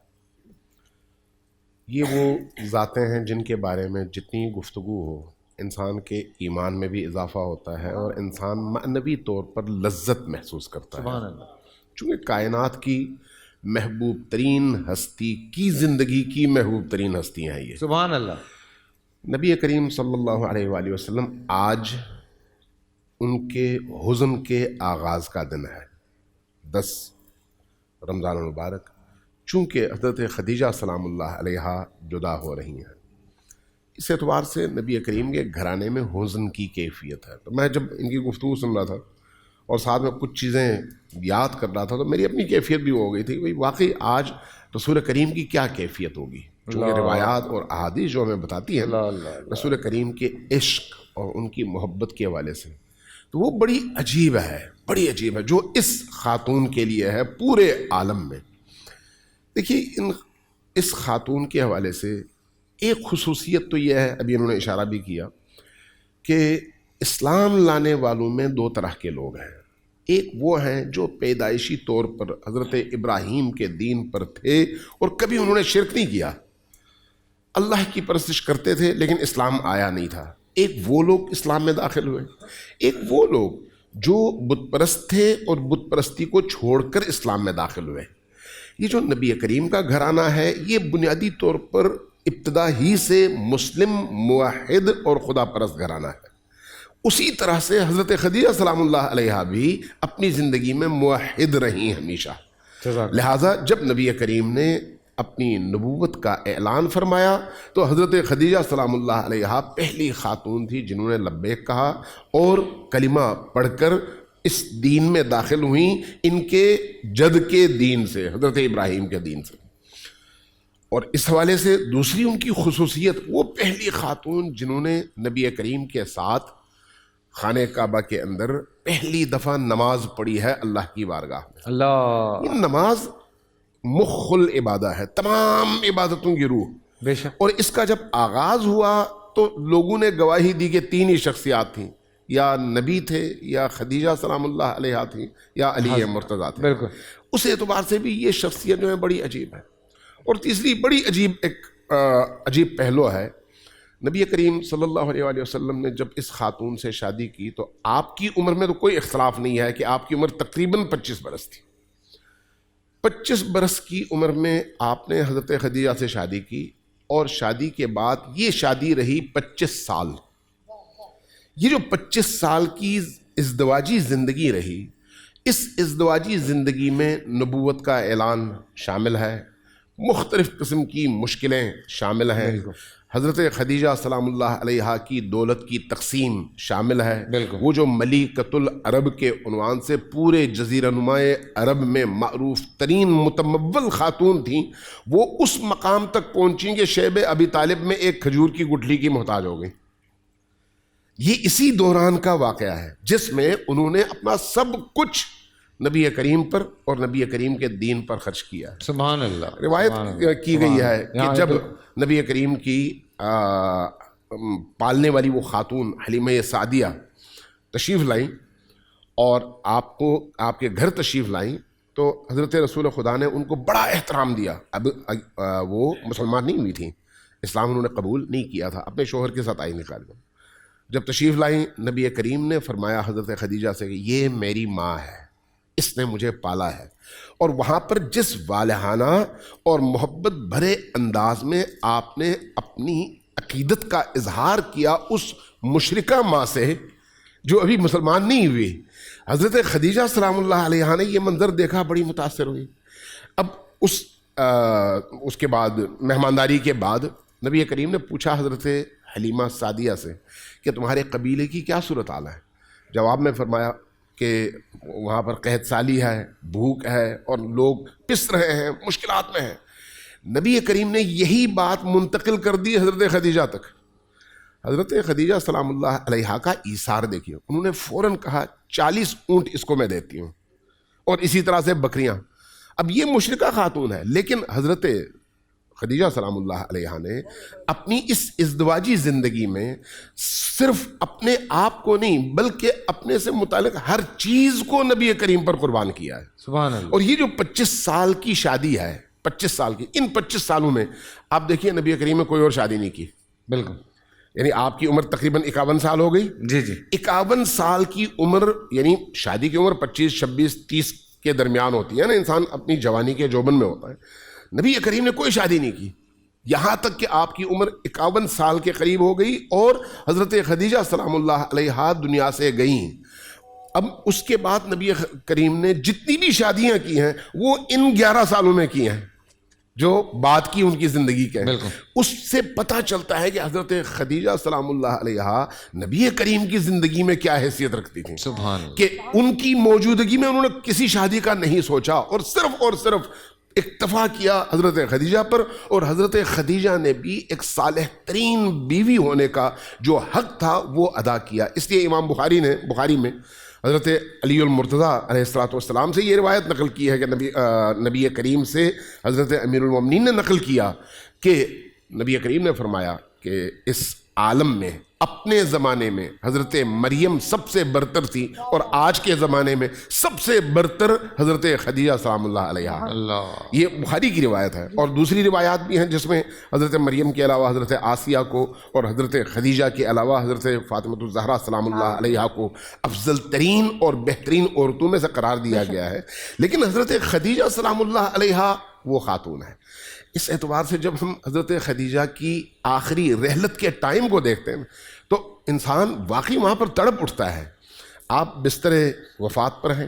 یہ وہ ذاتیں ہیں جن کے بارے میں جتنی گفتگو ہو انسان کے ایمان میں بھی اضافہ ہوتا ہے اور انسان معنوی طور پر لذت محسوس کرتا ہے۔ سبحان اللہ۔ چونکہ کائنات کی محبوب ترین ہستی کی زندگی کی محبوب ترین ہستیاں ہیں یہ۔ سبحان اللہ۔ نبی کریم صلی اللہ علیہ وآلہ وسلم آج ان کے حزن کے آغاز کا دن ہے، 10 رمضان المبارک، چونکہ حضرت خدیجہ سلام اللہ علیہا جدا ہو رہی ہیں۔ اس اعتبار سے نبی کریم کے گھرانے میں حزن کی کیفیت ہے۔ تو میں جب ان کی گفتگو سن رہا تھا اور ساتھ میں کچھ چیزیں یاد کر رہا تھا تو میری اپنی کیفیت بھی ہو گئی تھی کہ واقعی آج رسول کریم کی کیا کیفیت ہوگی، چونکہ روایات اور احادیث جو ہمیں بتاتی ہیں رسول کریم کے عشق اور ان کی محبت کے حوالے سے، تو وہ بڑی عجیب ہے، بڑی عجیب ہے، جو اس خاتون کے لیے ہے پورے عالم میں۔ دیکھیے اس خاتون کے حوالے سے ایک خصوصیت تو یہ ہے، ابھی انہوں نے اشارہ بھی کیا، کہ اسلام لانے والوں میں 2 طرح کے لوگ ہیں۔ ایک وہ ہیں جو پیدائشی طور پر حضرت ابراہیم کے دین پر تھے اور کبھی انہوں نے شرک نہیں کیا، اللہ کی پرستش کرتے تھے لیکن اسلام آیا نہیں تھا۔ ایک وہ لوگ اسلام میں داخل ہوئے، ایک وہ لوگ جو بت پرست تھے اور بت پرستی کو چھوڑ کر اسلام میں داخل ہوئے۔ یہ جو نبی کریم کا گھرانہ ہے یہ بنیادی طور پر ابتدا ہی سے مسلم، موحد اور خدا پرست گھرانہ ہے۔ اسی طرح سے حضرت خدیجہ سلام اللہ علیہا بھی اپنی زندگی میں موحد رہی ہمیشہ، لہٰذا جب نبی کریم نے اپنی نبوت کا اعلان فرمایا تو حضرت خدیجہ سلام اللہ علیہا پہلی خاتون تھی جنہوں نے لبیک کہا اور کلمہ پڑھ کر اس دین میں داخل ہوئیں، ان کے جد کے دین سے، حضرت ابراہیم کے دین سے۔ اور اس حوالے سے دوسری ان کی خصوصیت، وہ پہلی خاتون جنہوں نے نبی کریم کے ساتھ خانہ کعبہ کے اندر پہلی دفعہ نماز پڑھی ہے اللہ کی بارگاہ میں۔ اللہ، یہ نماز مخ العبادہ ہے، تمام عبادتوں کی روح۔ بے شک، اور اس کا جب آغاز ہوا تو لوگوں نے گواہی دی کہ تین ہی شخصیات تھیں، یا نبی تھے، یا خدیجہ سلام اللہ علیہا تھیں، یا علی مرتضیٰ تھے۔ بالکل، اس اعتبار سے بھی یہ شخصیت جو ہے بڑی عجیب ہے۔ اور تیسری بڑی عجیب پہلو ہے، نبی کریم صلی اللہ علیہ وآلہ وسلم نے جب اس خاتون سے شادی کی تو آپ کی عمر میں تو کوئی اختلاف نہیں ہے کہ آپ کی عمر تقریباً 25 برس تھی۔ 25 برس کی عمر میں آپ نے حضرت خدیجہ سے شادی کی، اور شادی کے بعد یہ شادی رہی 25 سال۔ یہ جو 25 سال کی ازدواجی زندگی رہی، اس ازدواجی زندگی میں نبوت کا اعلان شامل ہے، مختلف قسم کی مشکلیں شامل ہیں، حضرت خدیجہ سلام اللہ علیہا کی دولت کی تقسیم شامل ہے، وہ جو ملیکۃ العرب کے عنوان سے پورے جزیرہ نمائے عرب میں معروف ترین متمول خاتون تھیں، وہ اس مقام تک پہنچیں کہ شیب ابی طالب میں ایک کھجور کی گٹھلی کی محتاج ہو گئی۔ یہ اسی دوران کا واقعہ ہے جس میں انہوں نے اپنا سب کچھ نبی کریم پر اور نبی کریم کے دین پر خرچ کیا ہے۔ سبحان اللہ۔ روایت کی گئی ہے کہ جب نبی کریم کی پالنے والی وہ خاتون حلیمہ سعدیہ تشریف لائیں اور آپ کو آپ کے گھر تشریف لائیں تو حضرت رسول خدا نے ان کو بڑا احترام دیا۔ اب وہ مسلمان نہیں ہوئی تھیں، اسلام انہوں نے قبول نہیں کیا تھا، اپنے شوہر کے ساتھ آئی نکال کر جب تشریف لائیں، نبی کریم نے فرمایا حضرت خدیجہ سے کہ یہ میری ماں ہے، اس نے مجھے پالا ہے۔ اور وہاں پر جس والہانہ اور محبت بھرے انداز میں آپ نے اپنی عقیدت کا اظہار کیا اس مشرکہ ماں سے جو ابھی مسلمان نہیں ہوئی، حضرت خدیجہ سلام اللہ علیہا نے یہ منظر دیکھا، بڑی متاثر ہوئی۔ اب اس کے بعد مہمانداری کے بعد نبی کریم نے پوچھا حضرت حلیمہ سعدیہ سے کہ تمہارے قبیلے کی کیا صورتحال ہے؟ جواب میں فرمایا کہ وہاں پر قحط سالی ہے، بھوک ہے، اور لوگ پس رہے ہیں، مشکلات میں ہیں۔ نبی کریم نے یہی بات منتقل کر دی حضرت خدیجہ تک۔ حضرت خدیجہ سلام اللہ علیہا کا ایثار دیکھیے، انہوں نے فوراً کہا 40 اونٹ اس کو میں دیتی ہوں، اور اسی طرح سے بکریاں۔ اب یہ مشرکہ خاتون ہے، لیکن حضرت خدیجہ سلام اللہ علیہا نے اپنی اس ازدواجی زندگی میں صرف اپنے آپ کو نہیں بلکہ اپنے سے متعلق ہر چیز کو نبی کریم پر قربان کیا ہے۔ سبحان اللہ۔ اور یہ جو 25 سال کی شادی ہے، 25 سال کی، ان 25 سالوں میں آپ دیکھیے نبی کریم نے کوئی اور شادی نہیں کی۔ بالکل، یعنی آپ کی عمر تقریباً 51 سال ہو گئی۔ جی جی، 51 سال کی عمر، یعنی شادی کی عمر 25 26 30 کے درمیان ہوتی ہے نا، انسان اپنی جوانی کے جوبن میں ہوتا ہے۔ نبی کریم نے کوئی شادی نہیں کی، یہاں تک کہ آپ کی عمر 51 سال کے قریب ہو گئی اور حضرت خدیجہ سلام اللہ علیہا دنیا سے گئیں۔ اب اس کے بعد نبی کریم نے جتنی بھی شادیاں کی ہیں وہ ان 11 سالوں میں کی ہیں جو بعد کی ان کی زندگی کے ہیں۔ اس سے پتہ چلتا ہے کہ حضرت خدیجہ سلام اللہ علیہا نبی کریم کی زندگی میں کیا حیثیت رکھتی تھیں، سبحان اللہ۔ کہ ان کی موجودگی میں انہوں نے کسی شادی کا نہیں سوچا اور صرف اکتفا کیا حضرت خدیجہ پر، اور حضرت خدیجہ نے بھی ایک صالح ترین بیوی ہونے کا جو حق تھا وہ ادا کیا۔ اس لیے امام بخاری نے بخاری میں حضرت علی المرتضیٰ علیہ السلام سے یہ روایت نقل کی ہے کہ نبی کریم سے حضرت امیر المومنین نے نقل کیا کہ نبی کریم نے فرمایا کہ اس عالم میں اپنے زمانے میں حضرت مریم سب سے برتر تھی، اور آج کے زمانے میں سب سے برتر حضرت خدیجہ سلام اللہ علیہا۔ یہ بخاری کی روایت ہے، اور دوسری روایات بھی ہیں جس میں حضرت مریم کے علاوہ حضرت آسیہ کو اور حضرت خدیجہ کے علاوہ حضرت فاطمہ الزہرا سلام اللہ علیہا کو افضل ترین اور بہترین عورتوں میں سے قرار دیا گیا ہے، لیکن حضرت خدیجہ سلام اللہ علیہا وہ خاتون ہے۔ اس اعتبار سے جب ہم حضرت خدیجہ کی آخری رحلت کے ٹائم کو دیکھتے ہیں تو انسان واقعی وہاں پر تڑپ اٹھتا ہے۔ آپ بستر وفات پر ہیں،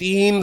3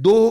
2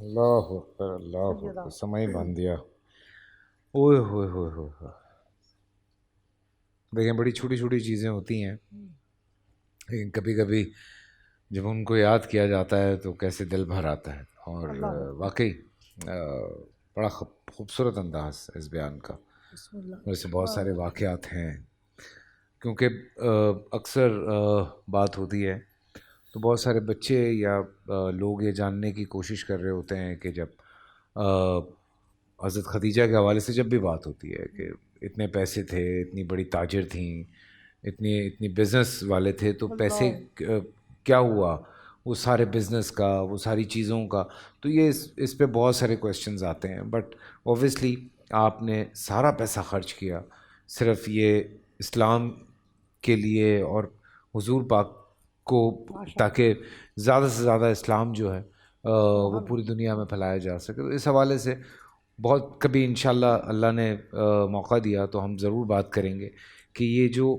اللہ اکبر، اللہ اکبر، سمجھ باندھ دیا. اوئے ہوئے ہوئے ہوئے ہوئے. دیکھیں بڑی چھوٹی چھوٹی چیزیں ہوتی ہیں، لیکن کبھی کبھی جب ان کو یاد کیا جاتا ہے تو کیسے دل بھر آتا ہے. اور واقعی بڑا خوبصورت انداز اس بیان کا. ویسے بہت سارے واقعات ہیں، کیونکہ اکثر بات ہوتی ہے تو بہت سارے بچے یا لوگ یہ جاننے کی کوشش کر رہے ہوتے ہیں کہ جب حضرت خدیجہ کے حوالے سے جب بھی بات ہوتی ہے کہ اتنے پیسے تھے، اتنی بڑی تاجر تھیں، اتنی بزنس والے تھے، تو پیسے کیا ہوا وہ سارے بزنس کا، وہ ساری چیزوں کا. تو یہ اس پہ بہت سارے کویشچنز آتے ہیں. بٹ اوبویسلی آپ نے سارا پیسہ خرچ کیا صرف یہ اسلام کے لیے اور حضور پاک کو، تاکہ زیادہ سے زیادہ اسلام جو ہے وہ پوری دنیا میں پھیلایا جا سکے. تو اس حوالے سے بہت کبھی انشاءاللہ اللہ نے موقع دیا تو ہم ضرور بات کریں گے کہ یہ جو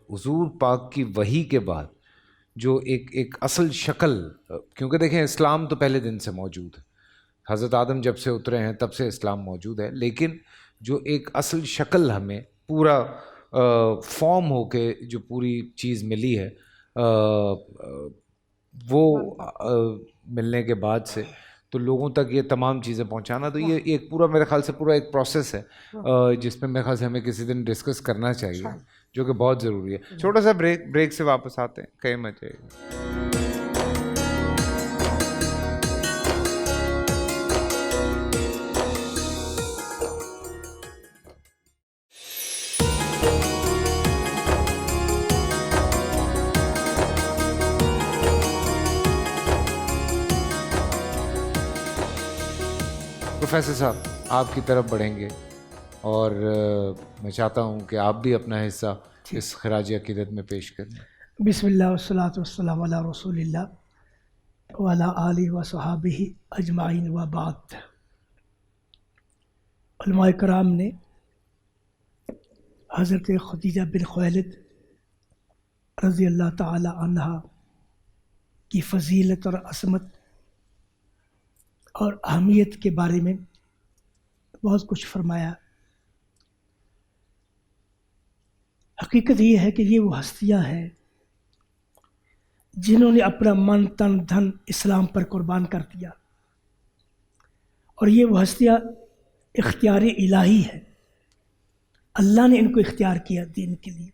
حضور پاک کی وحی کے بعد جو ایک اصل شکل، کیونکہ دیکھیں اسلام تو پہلے دن سے موجود ہے، حضرت آدم جب سے اترے ہیں تب سے اسلام موجود ہے، لیکن جو ایک اصل شکل ہمیں پورا فارم ہو کے جو پوری چیز ملی ہے وہ ملنے کے بعد سے تو لوگوں تک یہ تمام چیزیں پہنچانا، تو یہ ایک پورا میرے خیال سے پورا ایک پروسیس ہے جس پہ میرے خیال سے ہمیں کسی دن ڈسکس کرنا چاہیے، جو کہ بہت ضروری ہے. چھوٹا سا بریک سے واپس آتے ہیں. کہیں مت جائیے. پروفیسر صاحب آپ کی طرف بڑھیں گے اور میں چاہتا ہوں کہ آپ بھی اپنا حصہ اس خراج عقیدت میں پیش کریں. بسم اللہ والصلاۃ والسلام علی رسول اللہ وعلی آلہ وصحابہ اجمعین وبعد. علماء کرام نے حضرت خدیجہ بن خویلد رضی اللہ تعالی عنہ کی فضیلت اور عظمت اور اہمیت کے بارے میں بہت کچھ فرمایا. حقیقت یہ ہے کہ یہ وہ ہستیاں ہیں جنہوں نے اپنا من تن دھن اسلام پر قربان کر دیا، اور یہ وہ ہستیاں اختیار الہی ہے، اللہ نے ان کو اختیار کیا دین کے لیے.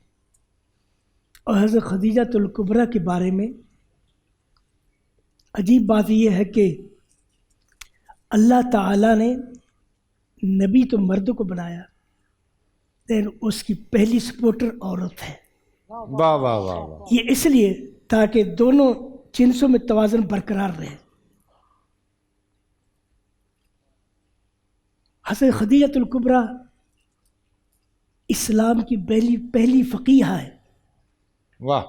اور حضرت خدیجہ الکبریٰ کے بارے میں عجیب بات یہ ہے کہ اللہ تعالیٰ نے نبی تو مرد کو بنایا، لیکن اس کی پہلی سپورٹر عورت ہے. واہ واہ واہ واہ. یہ اس لیے تاکہ دونوں جنسوں میں توازن برقرار رہے. حضرت خدیجہ الکبریٰ اسلام کی پہلی فقیہ ہے. واہ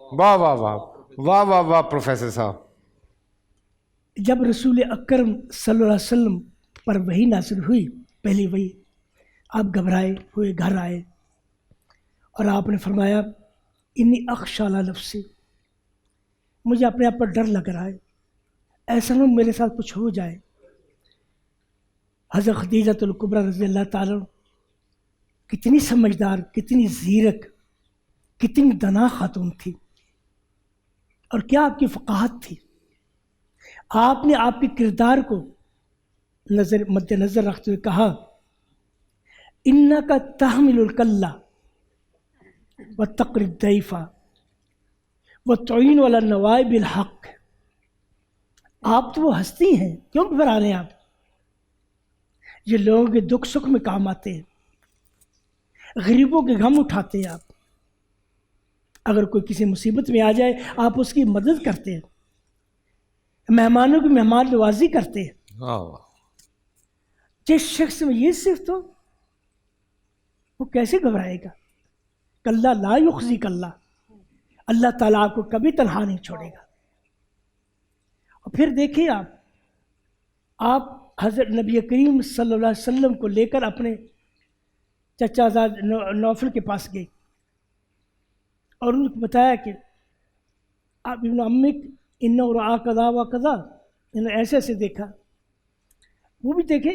واہ واہ واہ واہ واہ واہ. پروفیسر صاحب جب رسول اکرم صلی اللہ علیہ وسلم پر وحی نازل ہوئی، پہلی وحی، آپ گھبرائے ہوئے گھر آئے اور آپ نے فرمایا انی اخشی علی نفسی، مجھے اپنے آپ پر ڈر لگ رہا ہے، ایسا نہ میرے ساتھ کچھ ہو جائے. حضرت خدیجہ الکبریٰ رضی اللہ تعالیٰ کتنی سمجھدار، کتنی زیرک، کتنی دنا خاتون تھی، اور کیا آپ کی فقاہت تھی. آپ نے آپ کے کردار کو مد نظر رکھتے ہوئے کہا انکا تحمل الکلہ وتقری الضیف وتعین علی النوائب الحق. آپ تو وہ ہستی ہیں، کیوں گھبرا رہے ہیں آپ؟ یہ لوگوں کے دکھ سکھ میں کام آتے ہیں، غریبوں کے غم اٹھاتے ہیں. آپ اگر کوئی کسی مصیبت میں آ جائے آپ اس کی مدد کرتے ہیں، مہمانوں کی مہمان نوازی کرتے ہیں. جس شخص میں یہ صرف تو وہ کیسے گھبرائے گا؟ کلا لا یخزیک اللہ، اللہ تعالیٰ آپ کو کبھی تنہا نہیں چھوڑے گا. اور پھر دیکھیں آپ حضرت نبی کریم صلی اللہ علیہ وسلم کو لے کر اپنے چچا زاد نوفل کے پاس گئے اور ان کو بتایا کہ آپ ابن امک انہ رآ قضا و قضا، انہوں نے ایسے ایسے دیکھا. وہ بھی دیکھیں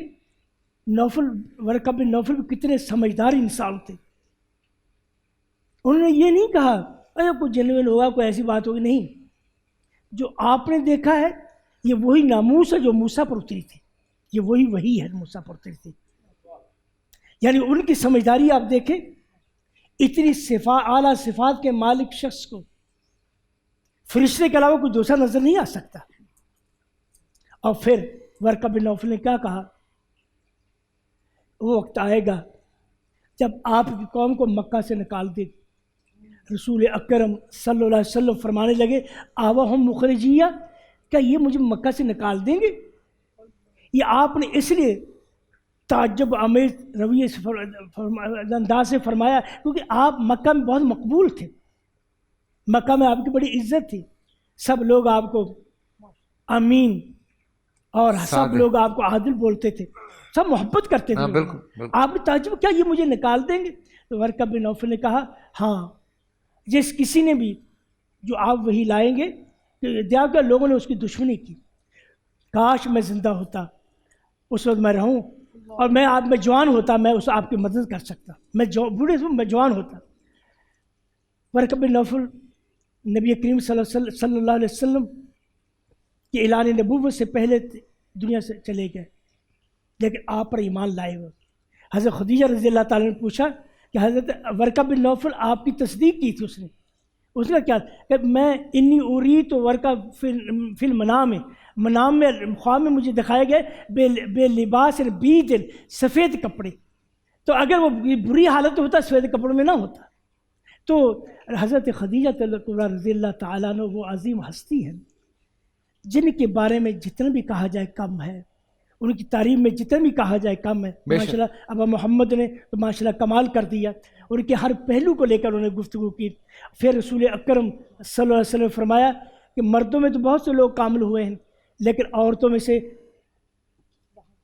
نوفل ورقہ بن نوفل بھی کتنے سمجھدار انسان تھے. انہوں نے یہ نہیں کہا ارے کوئی جنوین ہوگا, کوئی ایسی بات ہوگی, نہیں. جو آپ نے دیکھا ہے یہ وہی ناموس ہے جو موسیٰ پر اتری تھی, یہ وہی ہے موسیٰ پر اتری تھی. یعنی ان کی سمجھداری آپ دیکھیں, اتنی اعلیٰ صفات کے مالک شخص کو فرشتے کے علاوہ کوئی دوسرا نظر نہیں آ سکتا. اور پھر ورقہ بن نوفل نے کیا کہا, وہ وقت آئے گا جب آپ کی قوم کو مکہ سے نکال دے. رسول اکرم صلی اللہ علیہ وسلم فرمانے لگے آوہم مخرجیہ, کیا یہ مجھے مکہ سے نکال دیں گے؟ یہ آپ نے اس لیے تعجب آمیز رویے سے انداز سے فرمایا کیونکہ آپ مکہ میں بہت مقبول تھے, مکہ میں آپ کی بڑی عزت تھی, سب لوگ آپ کو امین اور سب لوگ آپ کو عادل بولتے تھے, سب محبت کرتے تھے. آپ نے تعجب کیا یہ مجھے نکال دیں گے؟ تو ورقہ بن نوفل نے کہا ہاں, جس کسی نے بھی جو آپ وہی لائیں گے دیا کہ لوگوں نے اس کی دشمنی کی, کاش میں زندہ ہوتا اس وقت میں رہوں اور میں جوان ہوتا, میں اس آپ کی مدد کر سکتا, میں جوان ہوتا. ورقہ بن نوفل نبی کریم صلی اللہ علیہ وسلم کے اعلان نبوت سے پہلے دنیا سے چلے گئے, لیکن آپ پر ایمان لائے ہوئے. حضرت خدیجہ رضی اللہ تعالیٰ نے پوچھا کہ حضرت ورقہ بن نوفل آپ کی تصدیق کی تھی, اس نے کیا کہ میں انی اریت ورقہ فی المنام, منام میں خواب میں مجھے دکھائے گئے بے لباس بید, سفید کپڑے. تو اگر وہ بری حالت ہوتا سفید کپڑوں میں نہ ہوتا. تو حضرت خدیجہ رضی اللہ تعالیٰ عنہ وہ عظیم ہستی ہے جن کے بارے میں جتنا بھی کہا جائے کم ہے, ان کی تعریف میں جتنا بھی کہا جائے کم ہے. ماشاءاللہ ابا محمد نے تو ماشاءاللہ کمال کر دیا, ان کے ہر پہلو کو لے کر انہوں نے گفتگو کی. پھر رسول اکرم صلی اللہ علیہ وسلم نے فرمایا کہ مردوں میں تو بہت سے لوگ کامل ہوئے ہیں, لیکن عورتوں میں سے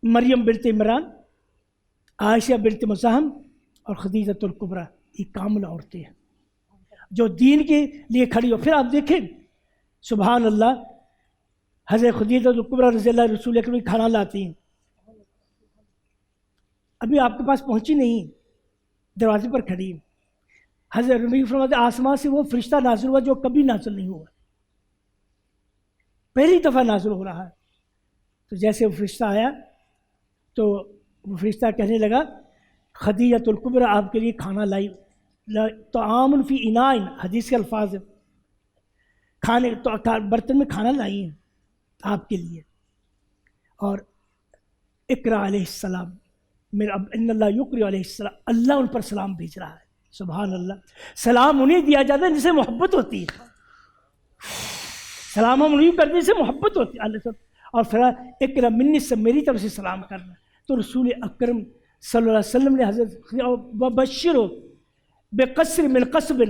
مریم بنت عمران, عائشہ بنت مزاحم اور خدیجہ الکبریٰ یہ کامل عورتیں ہیں جو دین کے لیے کھڑی ہو. پھر آپ دیکھیں سبحان اللہ, حضرت خدیجہ الکبریٰ رضی اللہ رسول اکرم کھانا لاتی ہیں, ابھی آپ کے پاس پہنچی نہیں, دروازے پر کھڑی ہیں. حضرت نبی فرماتے آسمان سے وہ فرشتہ نازل ہوا جو کبھی نازل نہیں ہوا, پہلی دفعہ نازل ہو رہا ہے. تو جیسے وہ فرشتہ آیا تو وہ فرشتہ کہنے لگا خدیجہ الکبریٰ آپ کے لیے کھانا لائی, طعام فی اناء, حدیث کے الفاظ ہیں, کھانے تو برتن میں کھانا لائی ہیں آپ کے لیے. اور اقرا علیہ السلام, میرا ان اللہ یقرأ علیہ السلام, اللہ ان پر سلام بھیج رہا ہے. سبحان اللہ, سلام انہیں دیا جاتا ہے جسے محبت ہوتی ہے, سلام ہم انہیں کرنے سے محبت ہوتی ہے اللہ. اور پھر اقرا منی, سے میری طرف سے سلام کرنا. تو رسول اکرم صلی اللہ علیہ وسلم نے حضرت بشر بقصر من قصب,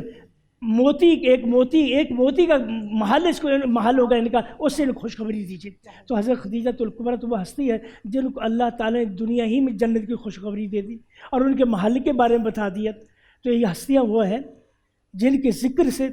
ایک موتی کا محل, اس کو محل ہوگا ان کا, اس سے خوشخبری دیجیے. تو حضرت خدیجہ الکبریٰ تو وہ ہستی ہے جن کو اللہ تعالیٰ نے دنیا ہی میں جنت کی خوشخبری دے دی اور ان کے محل کے بارے میں بتا دیا. تو یہ ہستیاں وہ ہیں جن کے ذکر سے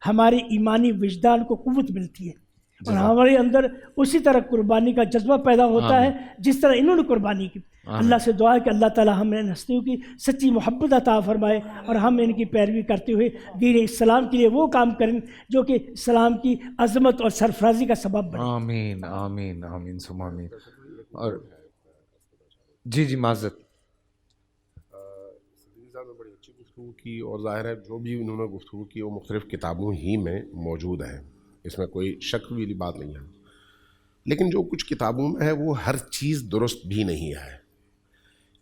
ہمارے ایمانی وجدان کو قوت ملتی ہے اور ہمارے اندر اسی طرح قربانی کا جذبہ پیدا ہوتا ہے جس طرح انہوں نے قربانی کی. اللہ سے دعا ہے کہ اللہ تعالی ہم ان ہستیوں کی سچی محبت عطا فرمائے اور ہم ان کی پیروی کرتے ہوئے دین اسلام کے لیے وہ کام کریں جو کہ اسلام کی عظمت اور سرفرازی کا سبب بنے. آمین آمین آمین ثم آمین. اور جی معذرت, صاحب نے بڑی اچھی گفتگو کی اور ظاہر ہے جو بھی انہوں نے گفتگو کی وہ مختلف کتابوں ہی میں موجود ہے, اس میں کوئی شک والی بات نہیں ہے. لیکن جو کچھ کتابوں میں ہے وہ ہر چیز درست بھی نہیں ہے,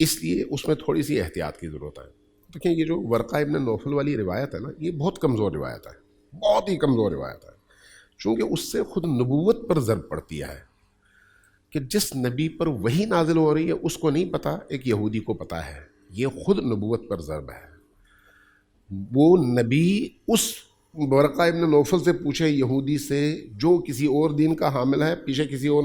اس لیے اس میں تھوڑی سی احتیاط کی ضرورت ہے. دیکھیں یہ جو ورقہ ابن نوفل والی روایت ہے نا, یہ بہت کمزور روایت ہے, بہت ہی کمزور روایت ہے, چونکہ اس سے خود نبوت پر ضرب پڑتی ہے کہ جس نبی پر وہی نازل ہو رہی ہے اس کو نہیں پتہ, ایک یہودی کو پتہ ہے. یہ خود نبوت پر ضرب ہے. وہ نبی اس ورقہ ابن نوفل سے پوچھے یہودی سے جو کسی اور دین کا حامل ہے, پیچھے کسی اور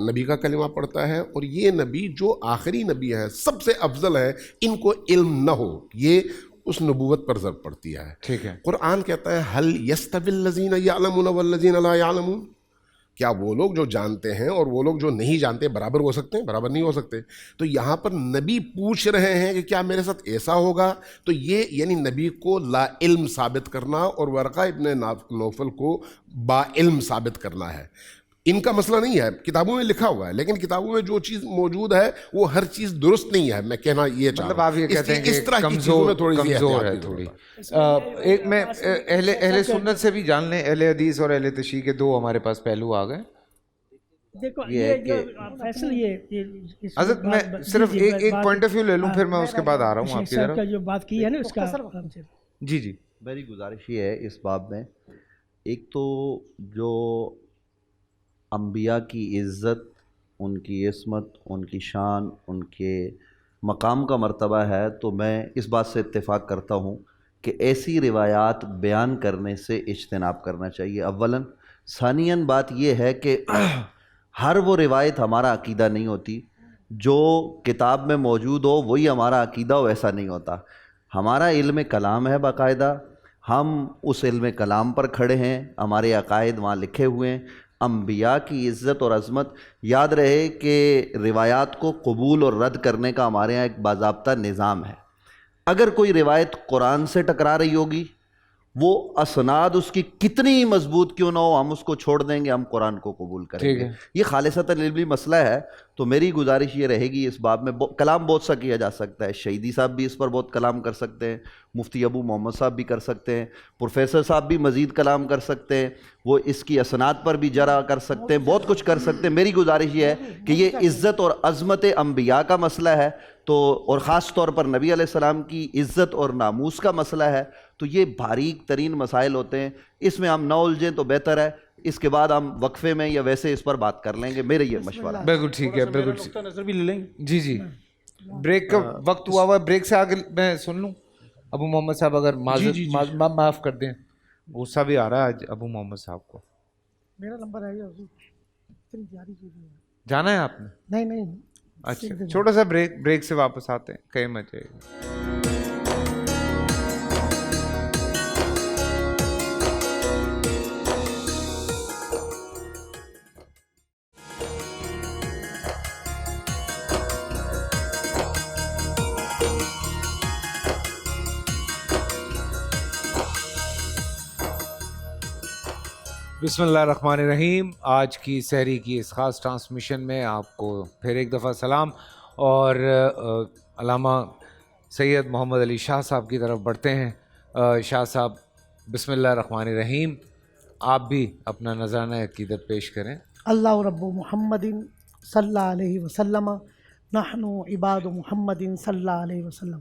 نبی کا کلمہ پڑھتا ہے, اور یہ نبی جو آخری نبی ہے سب سے افضل ہے, ان کو علم نہ ہو, یہ اس نبوت پر ضرب پڑتی ہے. ٹھیک ہے. قرآن کہتا ہے هل يستوي الذين يعلمون والذين لا يعلمون, کیا وہ لوگ جو جانتے ہیں اور وہ لوگ جو نہیں جانتے برابر ہو سکتے ہیں؟ برابر نہیں ہو سکتے. تو یہاں پر نبی پوچھ رہے ہیں کہ کیا میرے ساتھ ایسا ہوگا؟ تو یہ یعنی نبی کو لا علم ثابت کرنا اور ورقہ ابن نوفل کو با علم ثابت کرنا ہے. ان کا مسئلہ نہیں ہے، کتابوں میں لکھا ہوا ہے، لیکن کتابوں میں جو چیز موجود ہے وہ ہر چیز درست نہیں ہے. میں کہنا یہ چاہتا مطلب آپ یہ کہتے ہیں کہ کمزور ہے تھوڑی. ایک میں اہل سنت سے بھی جان لیں، اہل حدیث اور اہل تشیع کے دو ہمارے پاس پہلو آ گئے. دیکھو یہ جو فیصل یہ حضرت میں صرف ایک پوائنٹ آف ویو لے لوں، پھر میں اس کے بعد آ رہا ہوں آپ کی طرف. کا جو بات کی ہے نا اس کا جی جی میری گزارش یہ ہے اس باب میں، ایک تو جو انبیاء کی عزت، ان کی عصمت، ان کی شان، ان کے مقام کا مرتبہ ہے، تو میں اس بات سے اتفاق کرتا ہوں کہ ایسی روایات بیان کرنے سے اجتناب کرنا چاہیے اولاً. ثانیاً بات یہ ہے کہ ہر وہ روایت ہمارا عقیدہ نہیں ہوتی. جو کتاب میں موجود ہو وہی ہمارا عقیدہ ہو ایسا نہیں ہوتا. ہمارا علم کلام ہے باقاعدہ، ہم اس علم کلام پر کھڑے ہیں، ہمارے عقائد وہاں لکھے ہوئے ہیں. انبیاء کی عزت اور عظمت، یاد رہے کہ روایات کو قبول اور رد کرنے کا ہمارے ہاں ایک باضابطہ نظام ہے. اگر کوئی روایت قرآن سے ٹکرا رہی ہوگی، وہ اسناد اس کی کتنی مضبوط کیوں نہ ہو، ہم اس کو چھوڑ دیں گے، ہم قرآن کو قبول کریں گے. یہ خالصتاً علمی مسئلہ ہے. تو میری گزارش یہ رہے گی اس باب میں کلام بہت سا کیا جا سکتا ہے. شہیدی صاحب بھی اس پر بہت کلام کر سکتے ہیں، مفتی ابو محمد صاحب بھی کر سکتے ہیں، پروفیسر صاحب بھی مزید کلام کر سکتے ہیں، وہ اس کی اسناد پر بھی جرح کر سکتے ہیں، بہت کچھ کر سکتے ہیں. میری گزارش یہ ہے کہ یہ عزت اور عظمت انبیاء کا مسئلہ ہے، تو اور خاص طور پر نبی علیہ السلام کی عزت اور ناموس کا مسئلہ ہے. تو یہ باریک ترین مسائل ہوتے ہیں، اس میں ہم نہ الجھیں تو بہتر ہے. اس کے بعد ہم وقفے میں یا ویسے اس پر بات کر لیں گے. میرے یہ مشورہ ہے. بالکل ٹھیک ہے، بالکل نقطہ نظر بھی لے لیں گے. جی جی. بریک کا وقت ہوا ہوا ہے، بریک سے آگے میں سن لوں. ابو محمد صاحب اگر معاف کر دیں، غصہ بھی آ رہا ہے آج ابو محمد صاحب کو. میرا نمبر ہے جانا ہے آپ نے؟ نہیں. اچھا چھوٹا سا بریک سے واپس آتے ہیں، کہیں مت جائیے. بسم اللہ الرحمن الرحیم. آج کی سحری کی اس خاص ٹرانسمیشن میں آپ کو پھر ایک دفعہ سلام. اور علامہ سید محمد علی شاہ صاحب کی طرف بڑھتے ہیں. شاہ صاحب بسم اللہ الرحمن الرحیم، آپ بھی اپنا نذرانہ عقیدت پیش کریں. اللہ رب محمد صلی اللہ علیہ وسلم، نحن عباد محمد صلی اللہ علیہ وسلم.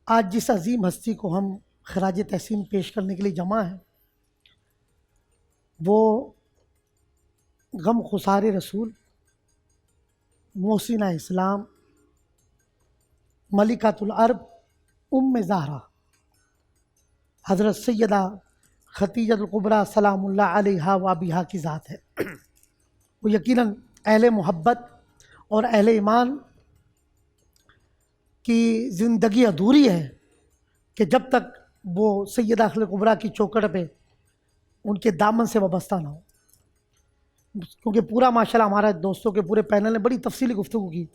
آج جس عظیم ہستی کو ہم خراج تحسین پیش کرنے کے لیے جمع ہیں، وہ غم خسار رسول، محسنہ اسلام، ملکۃ العرب، ام زہرا، حضرت سیدہ خدیجۃ الکبریٰ سلام اللہ علیہا و ابیہا کی ذات ہے. وہ یقیناً اہل محبت اور اہل ایمان کی زندگی ادھوری ہے کہ جب تک وہ سیدہ خدیجہ کبریٰ کی چوکٹ پہ ان کے دامن سے وابستہ نہ ہو. کیونکہ پورا ماشاءاللہ ہمارا دوستوں کے پورے پینل نے بڑی تفصیلی گفتگو کی،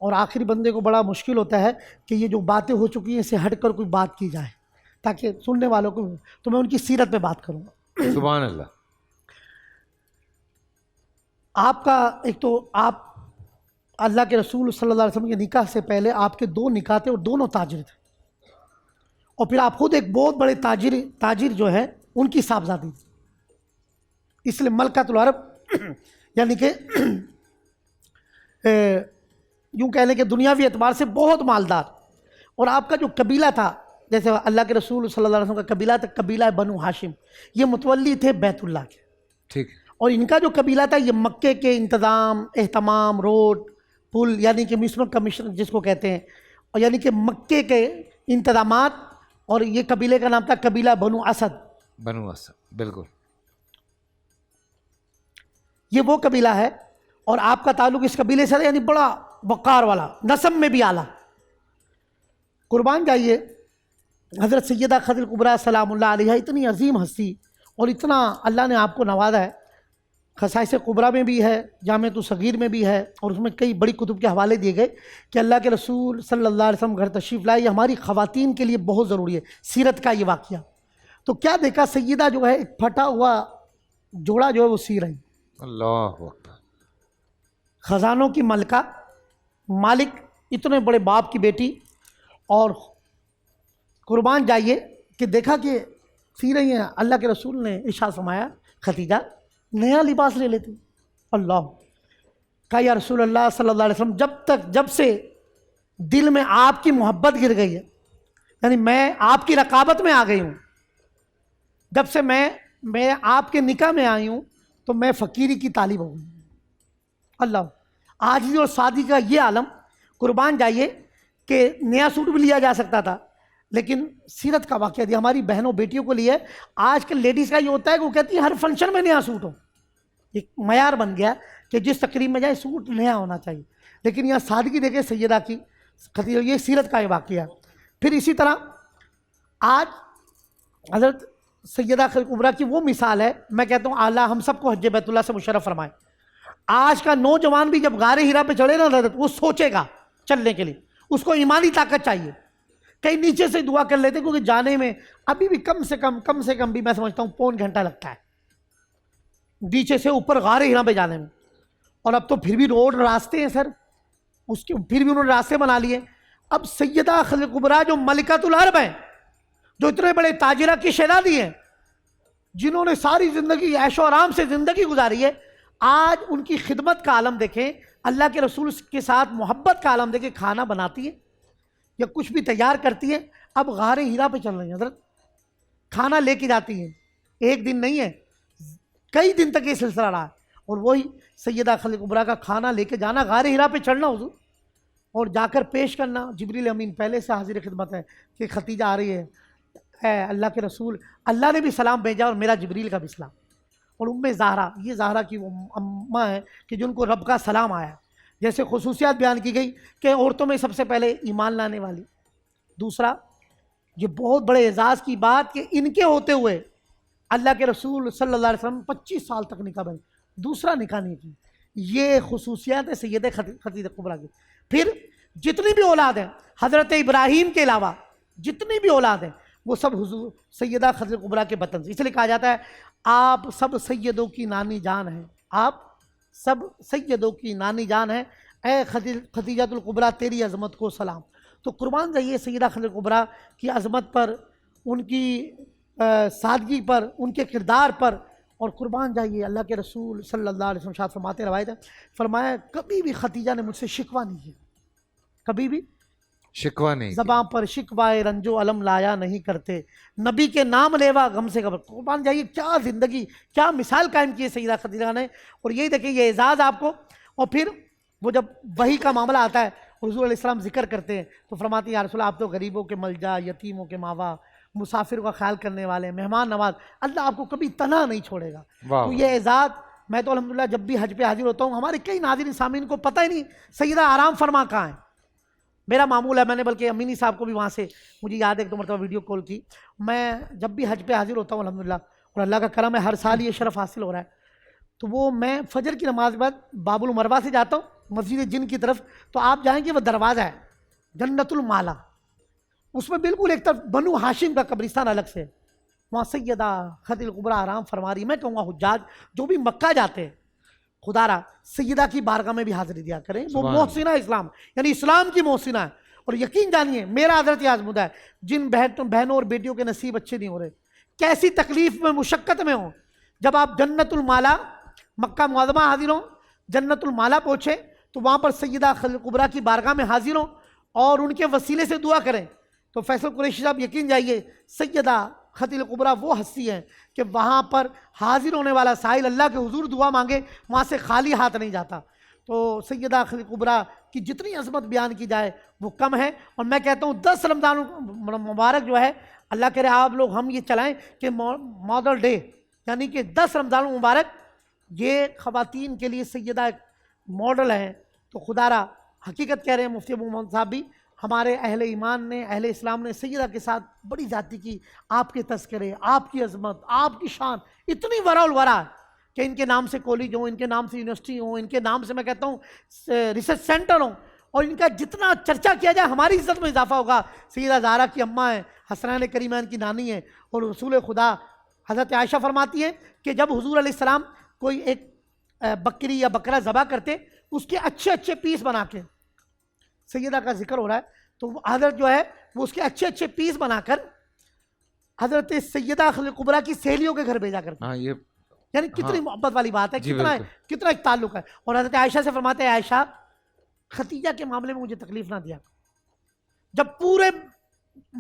اور آخری بندے کو بڑا مشکل ہوتا ہے کہ یہ جو باتیں ہو چکی ہیں اس سے ہٹ کر کوئی بات کی جائے تاکہ سننے والوں کو. تو میں ان کی سیرت پہ بات کروں گا. سبحان اللہ. آپ کا ایک تو آپ اللہ کے رسول صلی اللہ علیہ وسلم کے نکاح سے پہلے آپ کے 2 نکاح تھے اور دونوں تاجر تھے، اور پھر آپ خود ایک بہت بڑے تاجر جو ہے ان کی صاحبزادی تھی. اس لیے ملکۃ العرب یعنی کہ یوں کہہ لیں کہ دنیاوی اعتبار سے بہت مالدار. اور آپ کا جو قبیلہ تھا، جیسے اللہ کے رسول صلی اللہ علیہ وسلم کا قبیلہ تھا، قبیلہ بنو ہاشم، یہ متولی تھے بیت اللہ کے. ٹھیک. اور ان کا جو قبیلہ تھا یہ مکے کے انتظام، اہتمام، روڈ، پل، یعنی کہ میونسپل کمیشن جس کو کہتے ہیں، اور یعنی کہ مکے کے انتظامات. اور یہ قبیلے کا نام تھا قبیلہ بنو اسد. بنو اسد، بالکل. یہ وہ قبیلہ ہے، اور آپ کا تعلق اس قبیلے سے، یعنی بڑا وقار والا، نسب میں بھی اعلیٰ. قربان جائیے، حضرت سیدہ خدیجہ کبریٰ سلام اللہ علیہا اتنی عظیم ہستی، اور اتنا اللہ نے آپ کو نوازا ہے. خصائص کبریٰ میں بھی ہے، جامعۃ الصغیر میں بھی ہے، اور اس میں کئی بڑی کتب کے حوالے دیے گئے کہ اللہ کے رسول صلی اللہ علیہ وسلم گھر تشریف لائے، یہ ہماری خواتین کے لیے بہت ضروری ہے، سیرت کا یہ واقعہ۔ تو کیا دیکھا، سیدہ جو ہے ایک پھٹا ہوا جوڑا جو ہے وہ سی رہی، اللہ اکبر، خزانوں کی ملکہ، مالک، اتنے بڑے باپ کی بیٹی، اور قربان جائیے کہ دیکھا کہ سی رہی ہیں۔ اللہ کے رسول نے ارشاد فرمایا ختیجہ نیا لباس لے لیتی، اللہ کہا یا رسول اللہ صلی اللہ علیہ وسلم جب سے دل میں آپ کی محبت گر گئی ہے، یعنی میں آپ کی رقابت میں آ گئی ہوں، جب سے میں آپ کے نکاح میں آئی ہوں تو میں فقیری کی طالب ہو گئی۔ اللہ، عاجزی اور سادگی کا یہ عالم، قربان جائیے کہ نیا سوٹ بھی لیا جا سکتا تھا، لیکن سیرت کا واقعہ دیا ہماری بہنوں بیٹیوں کو لیے۔ آج کل لیڈیز کا یہ ہوتا ہے کہ وہ کہتی ہیں ہر فنکشن میں نیا سوٹ ہو، ایک معیار بن گیا کہ جس تقریب میں جائے سوٹ نیا ہونا چاہیے، لیکن یہاں سادگی دیکھیں سیدہ کی، یہ سیرت کا یہ واقعہ۔ پھر اسی طرح آج حضرت سیدہ کبریٰ کی وہ مثال ہے، میں کہتا ہوں اللہ ہم سب کو حج بیت اللہ سے مشرف فرمائے۔ آج کا نوجوان بھی جب غار ہرا پہ چڑھے نا حضرت، وہ سوچے گا چلنے کے لیے، اس کو ایمانی طاقت چاہیے۔ کئی نیچے سے دعا کر لیتے کیونکہ جانے میں ابھی بھی کم سے کم بھی میں سمجھتا ہوں پون گھنٹہ لگتا ہے نیچے سے اوپر غار ہرا پہ جانے میں، اور اب تو پھر بھی روڈ راستے ہیں سر، اس کے پھر بھی انہوں نے راستے بنا لیے۔ اب سیدہ کبریٰ جو ملکۃ العرب ہیں، جو اتنے بڑے تاجرہ کی شہزادی ہیں، جنہوں نے ساری زندگی عیش و آرام سے زندگی گزاری ہے، آج ان کی خدمت کا عالم دیکھیں، اللہ کے رسول کے ساتھ محبت کا عالم دیکھیں، کھانا بناتی ہے یا کچھ بھی تیار کرتی ہے۔ اب غار ہرا پہ چل رہی ہیں حضرت، کھانا لے کے جاتی ہیں، ایک دن نہیں ہے، کئی دن تک یہ سلسلہ رہا ہے، اور وہی سیدہ کبریٰ کا کھانا لے کے جانا، غار ہرا پہ چڑھنا حضور، اور جا کر پیش کرنا۔ جبریل امین پہلے سے حاضر خدمت ہے کہ ختیجہ آ رہی ہے، اے اللہ کے رسول، اللہ نے بھی سلام بھیجا اور میرا جبریل کا بھی سلام۔ اور زہرا، یہ زہرا کی وہ اماں ہے کہ جن کو رب کا سلام آیا، جیسے خصوصیات بیان کی گئی کہ عورتوں میں سب سے پہلے ایمان لانے والی، دوسرا یہ بہت بڑے اعزاز کی بات کہ ان کے ہوتے ہوئے اللہ کے رسول صلی اللہ علیہ وسلم 25 سال تک نکاح بھائی، دوسرا نکاح نہیں کی، یہ خصوصیات ہے سیدہ ختیجہ کبریٰ کی۔ پھر جتنی بھی اولاد ہیں حضرت ابراہیم کے علاوہ، جتنی بھی اولاد ہیں وہ سب حضور سیدہ ختیجہ کبریٰ کے بطن سے، اس لیے کہا جاتا ہے آپ سب سیدوں کی نانی جان ہیں، آپ سب سیدوں کی نانی جان ہیں، اے ختیجہ کبریٰ تیری عظمت کو سلام۔ تو قربان جائیے سیدہ ختیجہ کبریٰ کی عظمت پر، ان کی سادگی پر، ان کے کردار پر، اور قربان جائیے اللہ کے رسول صلی اللہ علیہ وسلم شاد فرماتے روایت ہے، فرمایا کبھی بھی ختیجہ نے مجھ سے شکوہ نہیں کیا، کبھی بھی شکوہ نہیں، زبان پر شکوائے رنج و علم لایا نہیں کرتے، نبی کے نام لیوا غم سے خبر۔ قربان جائیے کیا زندگی، کیا مثال قائم کی ہے سیدہ ختیجہ نے، اور یہی دیکھیں یہ اعزاز آپ کو۔ اور پھر وہ جب وحی کا معاملہ آتا ہے، حضور علیہ السلام ذکر کرتے ہیں تو فرماتے ہیں یا رسول اللہ آپ تو غریبوں کے ملجا، یتیموں کے ماوا، مسافر کا خیال کرنے والے، مہمان نواز، اللہ آپ کو کبھی تنہا نہیں چھوڑے گا۔ تو یہ اعزاز، میں تو الحمدللہ جب بھی حج پہ حاضر ہوتا ہوں، ہمارے کئی ناظرین سامعین کو پتہ ہی نہیں سیدہ آرام فرما کہاں ہے۔ میرا معمول ہے، میں نے بلکہ امینی صاحب کو بھی وہاں سے مجھے یاد ہے ایک دو مرتبہ ویڈیو کال کی، میں جب بھی حج پہ حاضر ہوتا ہوں الحمدللہ، اور اللہ کا کرم ہے ہر سال یہ شرف حاصل ہو رہا ہے، تو وہ میں فجر کی نماز کے بعد باب المروہ سے جاتا ہوں مسجد جن کی طرف، تو آپ جائیں گے وہ دروازہ ہے جنت المالا، اس میں بالکل ایک طرف بنو ہاشم کا قبرستان الگ سے، وہاں سیدہ ختیجہ کبریٰ آرام فرما رہی۔ میں کہوں گا حجاج جو بھی مکہ جاتے ہیں خدا را سیدہ کی بارگاہ میں بھی حاضری دیا کریں، وہ محسنہ اسلام، یعنی اسلام کی محسنہ ہے۔ اور یقین جانیے میرا حضرت آزمودہ ہے، جن بہنوں اور بیٹیوں کے نصیب اچھے نہیں ہو رہے، کیسی تکلیف میں مشقت میں ہوں، جب آپ جنت المالا مکہ معظمہ حاضر ہوں، جنت المالا پہنچے تو وہاں پر سیدہ ختیجہ کبریٰ کی بارگاہ میں حاضر ہوں اور ان کے وسیلے سے دعا کریں، تو فیصل قریشی صاحب یقین جائیے سیدہ ختیجہ کبریٰ وہ ہستی ہیں کہ وہاں پر حاضر ہونے والا سائل اللہ کے حضور دعا مانگے وہاں سے خالی ہاتھ نہیں جاتا۔ تو سیدہ ختیجہ کبریٰ کی جتنی عظمت بیان کی جائے وہ کم ہے، اور میں کہتا ہوں 10 رمضان مبارک جو ہے اللہ کرے آپ لوگ ہم یہ چلائیں کہ مادر ڈے، یعنی کہ 10 رمضان مبارک یہ خواتین کے لیے سیدہ ایک ماڈل ہیں۔ تو خدا را حقیقت کہہ رہے ہیں مفتی ابو محمد صاحب بھی، ہمارے اہل ایمان نے، اہل اسلام نے سیدہ کے ساتھ بڑی زیادتی کی، آپ کے تذکرے، آپ کی عظمت، آپ کی شان اتنی ورا الورا کہ ان کے نام سے کالج ہوں، ان کے نام سے یونیورسٹی ہوں، ان کے نام سے میں کہتا ہوں ریسرچ سینٹر ہوں، اور ان کا جتنا چرچا کیا جائے ہماری عزت میں اضافہ ہوگا۔ سیدہ زہرا کی اماں ہیں، حسنین کریمین کی نانی ہیں، اور رسول خدا حضرت عائشہ فرماتی ہیں کہ جب حضور علیہ السلام کوئی ایک بکری یا بکرا ذبح کرتے، اس کے اچھے اچھے پیس بنا کے، سیدہ کا ذکر ہو رہا ہے تو حضرت جو ہے وہ اس کے اچھے اچھے پیس بنا کر حضرت سیدہ خدیجہ کبریٰ کی سہیلیوں کے گھر بھیجا کرتے ہیں۔ ہاں یہ یعنی کتنی محبت والی بات ہے، جی کتنا بالکل۔ کتنا ایک تعلق ہے۔ اور حضرت عائشہ سے فرماتے ہیں عائشہ ختیجہ کے معاملے میں مجھے تکلیف نہ دیا، جب پورے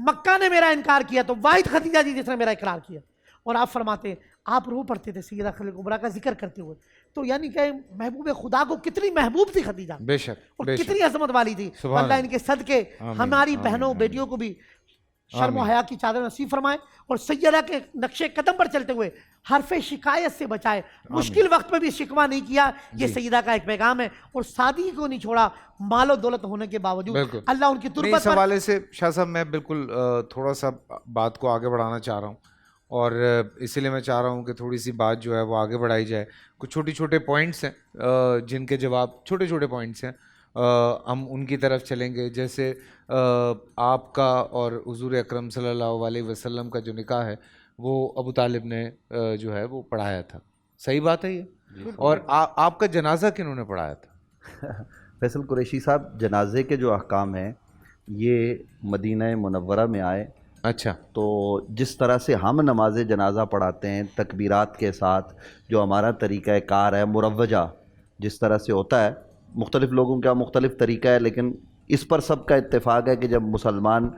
مکہ نے میرا انکار کیا تو واحد ختیجہ جی جس نے میرا اقرار کیا۔ اور آپ فرماتے ہیں آپ رو پڑھتے تھے سیدہ خدیجہ کبریٰ کا ذکر کرتے ہوئے، تو یعنی کہ محبوب خدا کو کتنی محبوب تھی ختیجہ، بے شک اور بے شک، کتنی عظمت والی تھی۔ سبحان اللہ ان کے صدقے آمین، ہماری آمین، بہنوں آمین۔ بیٹیوں کو بھی شرم و حیا کی چادر نصیب فرمائے، اور سیدہ کے نقش قدم پر چلتے ہوئے حرف شکایت سے بچائے، مشکل وقت میں بھی شکوہ نہیں کیا۔ یہ سیدہ کا ایک پیغام ہے، اور سادگی کو نہیں چھوڑا مال و دولت ہونے کے باوجود۔ بالکل۔ اللہ ان کی نہیں، تربت اس پر حوالے سے شاہ صاحب میں بالکل تھوڑا سا بات کو آگے بڑھانا چاہ رہا ہوں، اور اسی لیے میں چاہ رہا ہوں کہ تھوڑی سی بات جو ہے وہ آگے بڑھائی جائے۔ کچھ چھوٹے چھوٹے پوائنٹس ہیں جن کے جواب چھوٹے چھوٹے پوائنٹس ہیں، ہم ان کی طرف چلیں گے۔ جیسے آپ کا اور حضور اکرم صلی اللہ علیہ وسلم کا جو نکاح ہے وہ ابو طالب نے جو ہے وہ پڑھایا تھا، صحیح بات ہے یہ؟ اور آپ کا جنازہ کنہوں نے پڑھایا تھا؟ فیصل قریشی صاحب، جنازے کے جو احکام ہیں یہ مدینہ منورہ میں آئے۔ اچھا، تو جس طرح سے ہم نماز جنازہ پڑھاتے ہیں تکبیرات کے ساتھ، جو ہمارا طریقہ کار ہے مروجہ جس طرح سے ہوتا ہے، مختلف لوگوں کا مختلف طریقہ ہے، لیکن اس پر سب کا اتفاق ہے کہ جب مسلمان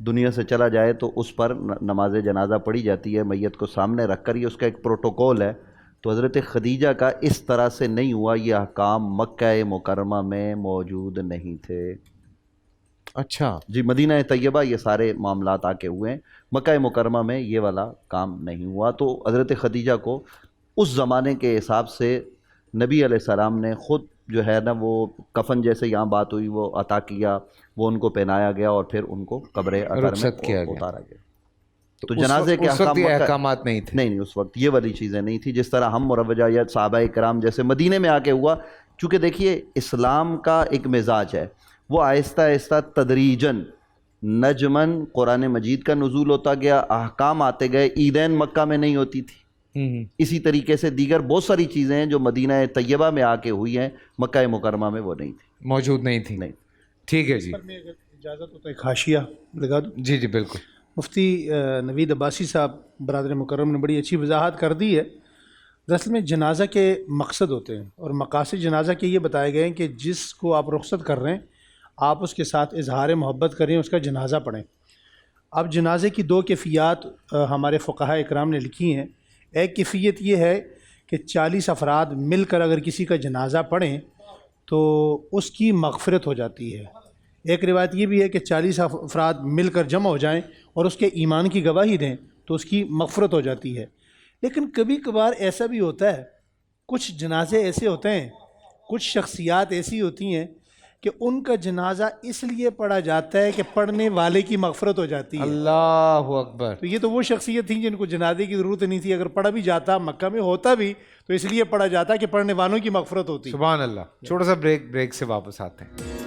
دنیا سے چلا جائے تو اس پر نماز جنازہ پڑھی جاتی ہے میت کو سامنے رکھ کر، یہ اس کا ایک پروٹوکول ہے۔ تو حضرت خدیجہ کا اس طرح سے نہیں ہوا، یہ احکام مکہ مکرمہ میں موجود نہیں تھے۔ اچھا جی، مدینہ طیبہ یہ سارے معاملات آ کے ہوئے ہیں، مکہ مکرمہ میں یہ والا کام نہیں ہوا۔ تو حضرت خدیجہ کو اس زمانے کے حساب سے نبی علیہ السلام نے خود جو ہے نا وہ کفن جیسے یہاں بات ہوئی وہ عطا کیا، وہ ان کو پہنایا گیا اور پھر ان کو قبر اطہر میں رخصت کیا گیا۔ اتارا گیا۔ تو اس جنازے وقت- کے اس وقت یہ مکہ- احکامات نہیں تھے؟ نہیں، اس وقت یہ والی چیزیں نہیں تھی جس طرح ہم مروجہ یا صحابہ کرام جیسے مدینے میں آ کے ہوا۔ چونکہ دیکھیے اسلام کا ایک مزاج ہے، وہ آہستہ آہستہ تدریجاً نجماً قرآن مجید کا نزول ہوتا گیا، احکام آتے گئے۔ عیدین مکہ میں نہیں ہوتی تھی، اسی طریقے سے دیگر بہت ساری چیزیں ہیں جو مدینہ طیبہ میں آ کے ہوئی ہیں، مکہ مکرمہ میں وہ نہیں تھی، موجود نہیں تھی؟ نہیں۔ ٹھیک ہے جی، پر میں اگر اجازت ہو تو ایک حاشیہ لگا دوں۔ جی جی بالکل۔ مفتی نوید عباسی صاحب برادر مکرم نے بڑی اچھی وضاحت کر دی ہے۔ دراصل میں جنازہ کے مقصد ہوتے ہیں، اور مقاصد جنازہ کے یہ بتائے گئے ہیں کہ جس کو آپ رخصت کر رہے ہیں آپ اس کے ساتھ اظہار محبت کریں، اس کا جنازہ پڑھیں۔ اب جنازے کی دو کیفیات ہمارے فقہاء اکرام نے لکھی ہیں۔ ایک کیفیت یہ ہے کہ 40 افراد مل کر اگر کسی کا جنازہ پڑھیں تو اس کی مغفرت ہو جاتی ہے۔ ایک روایت یہ بھی ہے کہ 40 افراد مل کر جمع ہو جائیں اور اس کے ایمان کی گواہی دیں تو اس کی مغفرت ہو جاتی ہے۔ لیکن کبھی کبھار ایسا بھی ہوتا ہے، کچھ جنازے ایسے ہوتے ہیں، کچھ شخصیات ایسی ہوتی ہیں کہ ان کا جنازہ اس لیے پڑھا جاتا ہے کہ پڑھنے والے کی مغفرت ہو جاتی ہے۔ اللہ اکبر۔ تو یہ تو وہ شخصیت تھیں جن کو جنازے کی ضرورت نہیں تھی، اگر پڑھا بھی جاتا مکہ میں ہوتا بھی تو اس لیے پڑھا جاتا کہ پڑھنے والوں کی مغفرت ہوتی۔ سبحان اللہ۔ چھوٹا سا بریک سے واپس آتے ہیں۔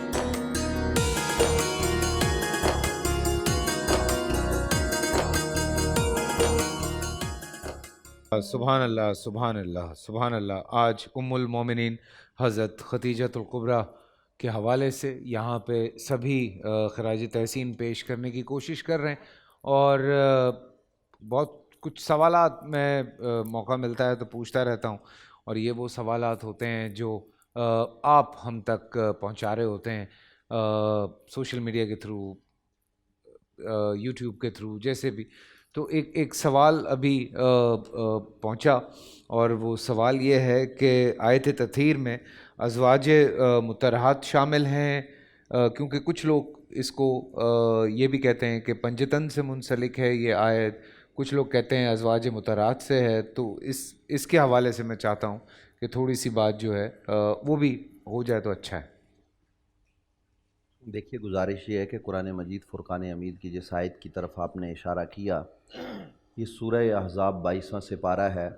سبحان اللہ سبحان اللہ سبحان اللہ۔ آج ام المومنین حضرت خدیجۃ الکبریٰ کے حوالے سے یہاں پہ سبھی خراج تحسین پیش کرنے کی کوشش کر رہے ہیں، اور بہت کچھ سوالات میں موقع ملتا ہے تو پوچھتا رہتا ہوں، اور یہ وہ سوالات ہوتے ہیں جو آپ ہم تک پہنچا رہے ہوتے ہیں سوشل میڈیا کے تھرو، یوٹیوب کے تھرو، جیسے بھی۔ تو ایک سوال ابھی پہنچا، اور وہ سوال یہ ہے کہ آیت تطہیر میں ازواج مطہرات شامل ہیں، کیونکہ کچھ لوگ اس کو یہ بھی کہتے ہیں کہ پنجتن سے منسلک ہے یہ آیت، کچھ لوگ کہتے ہیں ازواج مطہرات سے ہے۔ تو اس کے حوالے سے میں چاہتا ہوں کہ تھوڑی سی بات جو ہے وہ بھی ہو جائے تو اچھا ہے۔ دیکھیے، گزارش یہ ہے کہ قرآن مجید فرقان حمید کی جس آیت کی طرف آپ نے اشارہ کیا، یہ سورہ احزاب 22واں سپارہ ہے۔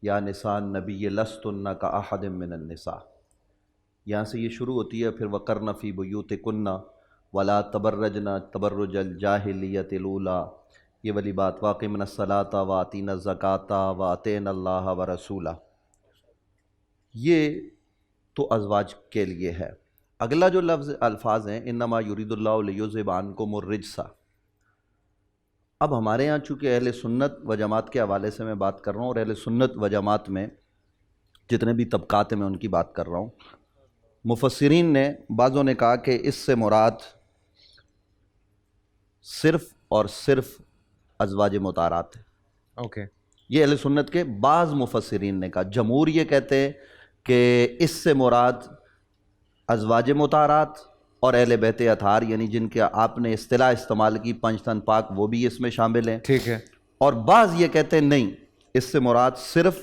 یا نساء النبی لستن کاحد من النساء. یہاں سے یہ شروع ہوتی ہے. پھر وقرن فی بیوتکن ولا تبرجن تبرج الجاہلیۃ الاولیٰ، یہ والی بات. واقمن الصلاۃ وآتین الزکاۃ وآتین اللہ ورسولہ، یہ تو ازواج کے لیے ہے. اگلا جو الفاظ ہیں انما یرید اللہ لیذھب عنکم الرجس. اب ہمارے ہاں چونکہ اہل سنت و جماعت کے حوالے سے میں بات کر رہا ہوں، اور اہل سنت و جماعت میں جتنے بھی طبقات ہیں میں ان کی بات کر رہا ہوں. مفسرین نے بعضوں نے کہا کہ اس سے مراد صرف اور صرف ازواج مطہرات ہے. اوکے. یہ اہل سنت کے بعض مفسرین نے کہا. جمہور یہ کہتے ہیں کہ اس سے مراد ازواج مطہرات اور اہل بیت اطہار، یعنی جن کے آپ نے اصطلاح استعمال کی پنج تن پاک، وہ بھی اس میں شامل ہیں. ٹھیک ہے. اور بعض یہ کہتے ہیں نہیں، اس سے مراد صرف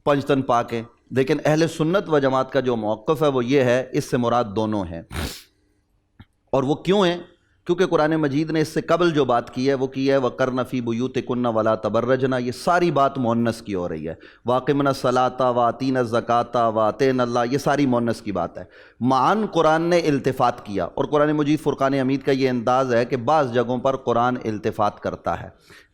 پنج تن پاک ہیں. لیکن اہل سنت و جماعت کا جو موقف ہے وہ یہ ہے اس سے مراد دونوں ہیں. اور وہ کیوں ہیں؟ کیونکہ قرآن مجید نے اس سے قبل جو بات کی ہے وہ کی ہے وَقَرْنَ فِي بُيُوتِكُنَّ وَلَا تَبَرَّجْنَ. یہ ساری بات مؤنث کی ہو رہی ہے. وَاقِمْنَ الصَّلَاةَ وَآتِينَ الزَّكَاةَ وَآتَيْنَ اللَّهَ، یہ ساری مؤنث کی بات ہے. معاً قرآن نے التفات کیا، اور قرآن مجید فرقان حمید کا یہ انداز ہے کہ بعض جگہوں پر قرآن التفات کرتا ہے.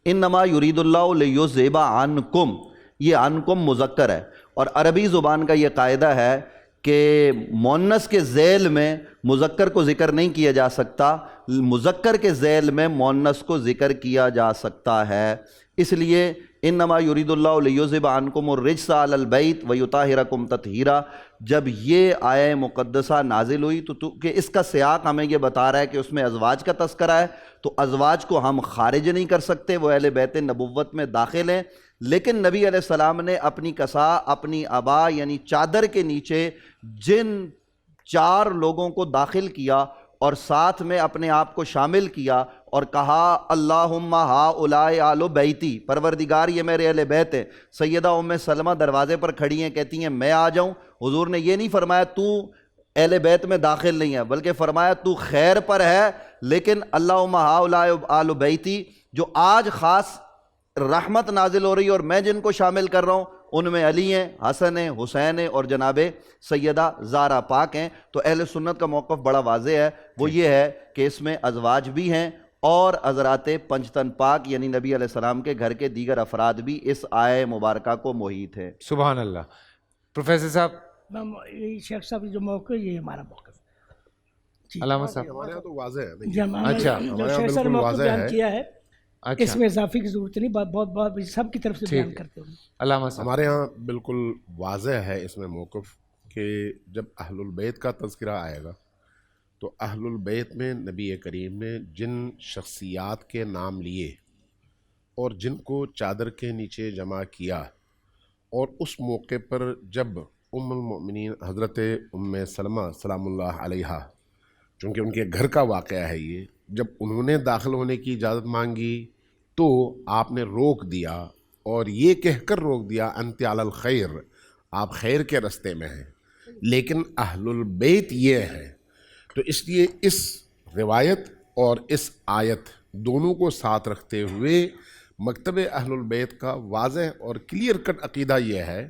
انما یرید اللہ لیذھب عنکم، یہ عنکم مذکر ہے، اور عربی زبان کا یہ قاعدہ ہے کہ مؤنث کے ذیل میں مذکر کو ذکر نہیں کیا جا سکتا، مذکر کے ذیل میں مؤنث کو ذکر کیا جا سکتا ہے. اس لیے انما یرید اللہ لیذھب عنکم الرجس علی البیت ویطہرکم تطہیرا، جب یہ آیہ مقدسہ نازل ہوئی تو کہ اس کا سیاق ہمیں یہ بتا رہا ہے کہ اس میں ازواج کا تذکرہ ہے، تو ازواج کو ہم خارج نہیں کر سکتے، وہ اہل بیت نبوت میں داخل ہیں. لیکن نبی علیہ السلام نے اپنی کسا، اپنی عبا یعنی چادر کے نیچے جن 4 لوگوں کو داخل کیا اور ساتھ میں اپنے آپ کو شامل کیا اور کہا اللہم ہؤلاء آل بیتی، پروردگار یہ میرے اہل بیت ہیں. سیدہ ام سلمہ دروازے پر کھڑی ہیں، کہتی ہیں میں آ جاؤں. حضور نے یہ نہیں فرمایا تو اہل بیت میں داخل نہیں ہے، بلکہ فرمایا تو خیر پر ہے، لیکن اللہم ہؤلاء آل بیتی، جو آج خاص رحمت نازل ہو رہی ہے اور میں جن کو شامل کر رہا ہوں ان میں علی ہیں، حسن ہیں، حسین ہیں، اور جناب سیدہ زہرا پاک ہیں. تو اہل سنت کا موقف بڑا واضح ہے، وہ یہ ہے کہ اس میں ازواج بھی ہیں اور حضرات پنجتن پاک یعنی نبی علیہ السلام کے گھر کے دیگر افراد بھی اس آیہ مبارکہ کو محیط ہیں. سبحان اللہ. پروفیسر صاحب. شیخ صاحب جو موقع ہے یہ ہمارا موقف ہے. علامہ صاحب. ہمارے یہاں تو واضح ہے. جی اچھا. جو شیخ صاحب نے موقف بیان کیا ہے اس میں اضافے کی ضرورت نہیں، بہت بہت سب کی طرف سے بیان کرتے ہیں. علامہ صاحب. ہمارے ہاں بالکل واضح ہے اس میں موقف کہ جب اہل البیت کا تذکرہ آئے گا تو اہل البیت میں نبی کریم نے جن شخصیات کے نام لیے اور جن کو چادر کے نیچے جمع کیا، اور اس موقع پر جب ام المؤمنین حضرت ام سلمہ سلام اللہ علیہا، چونکہ ان کے گھر کا واقعہ ہے یہ، جب انہوں نے داخل ہونے کی اجازت مانگی تو آپ نے روک دیا، اور یہ کہہ کر روک دیا انت علی الخیر، آپ خیر کے رستے میں ہیں. لیکن اہل البیت یہ ہے، تو اس لیے اس روایت اور اس آیت دونوں کو ساتھ رکھتے ہوئے مکتب اہل البیت کا واضح اور کلیئر کٹ عقیدہ یہ ہے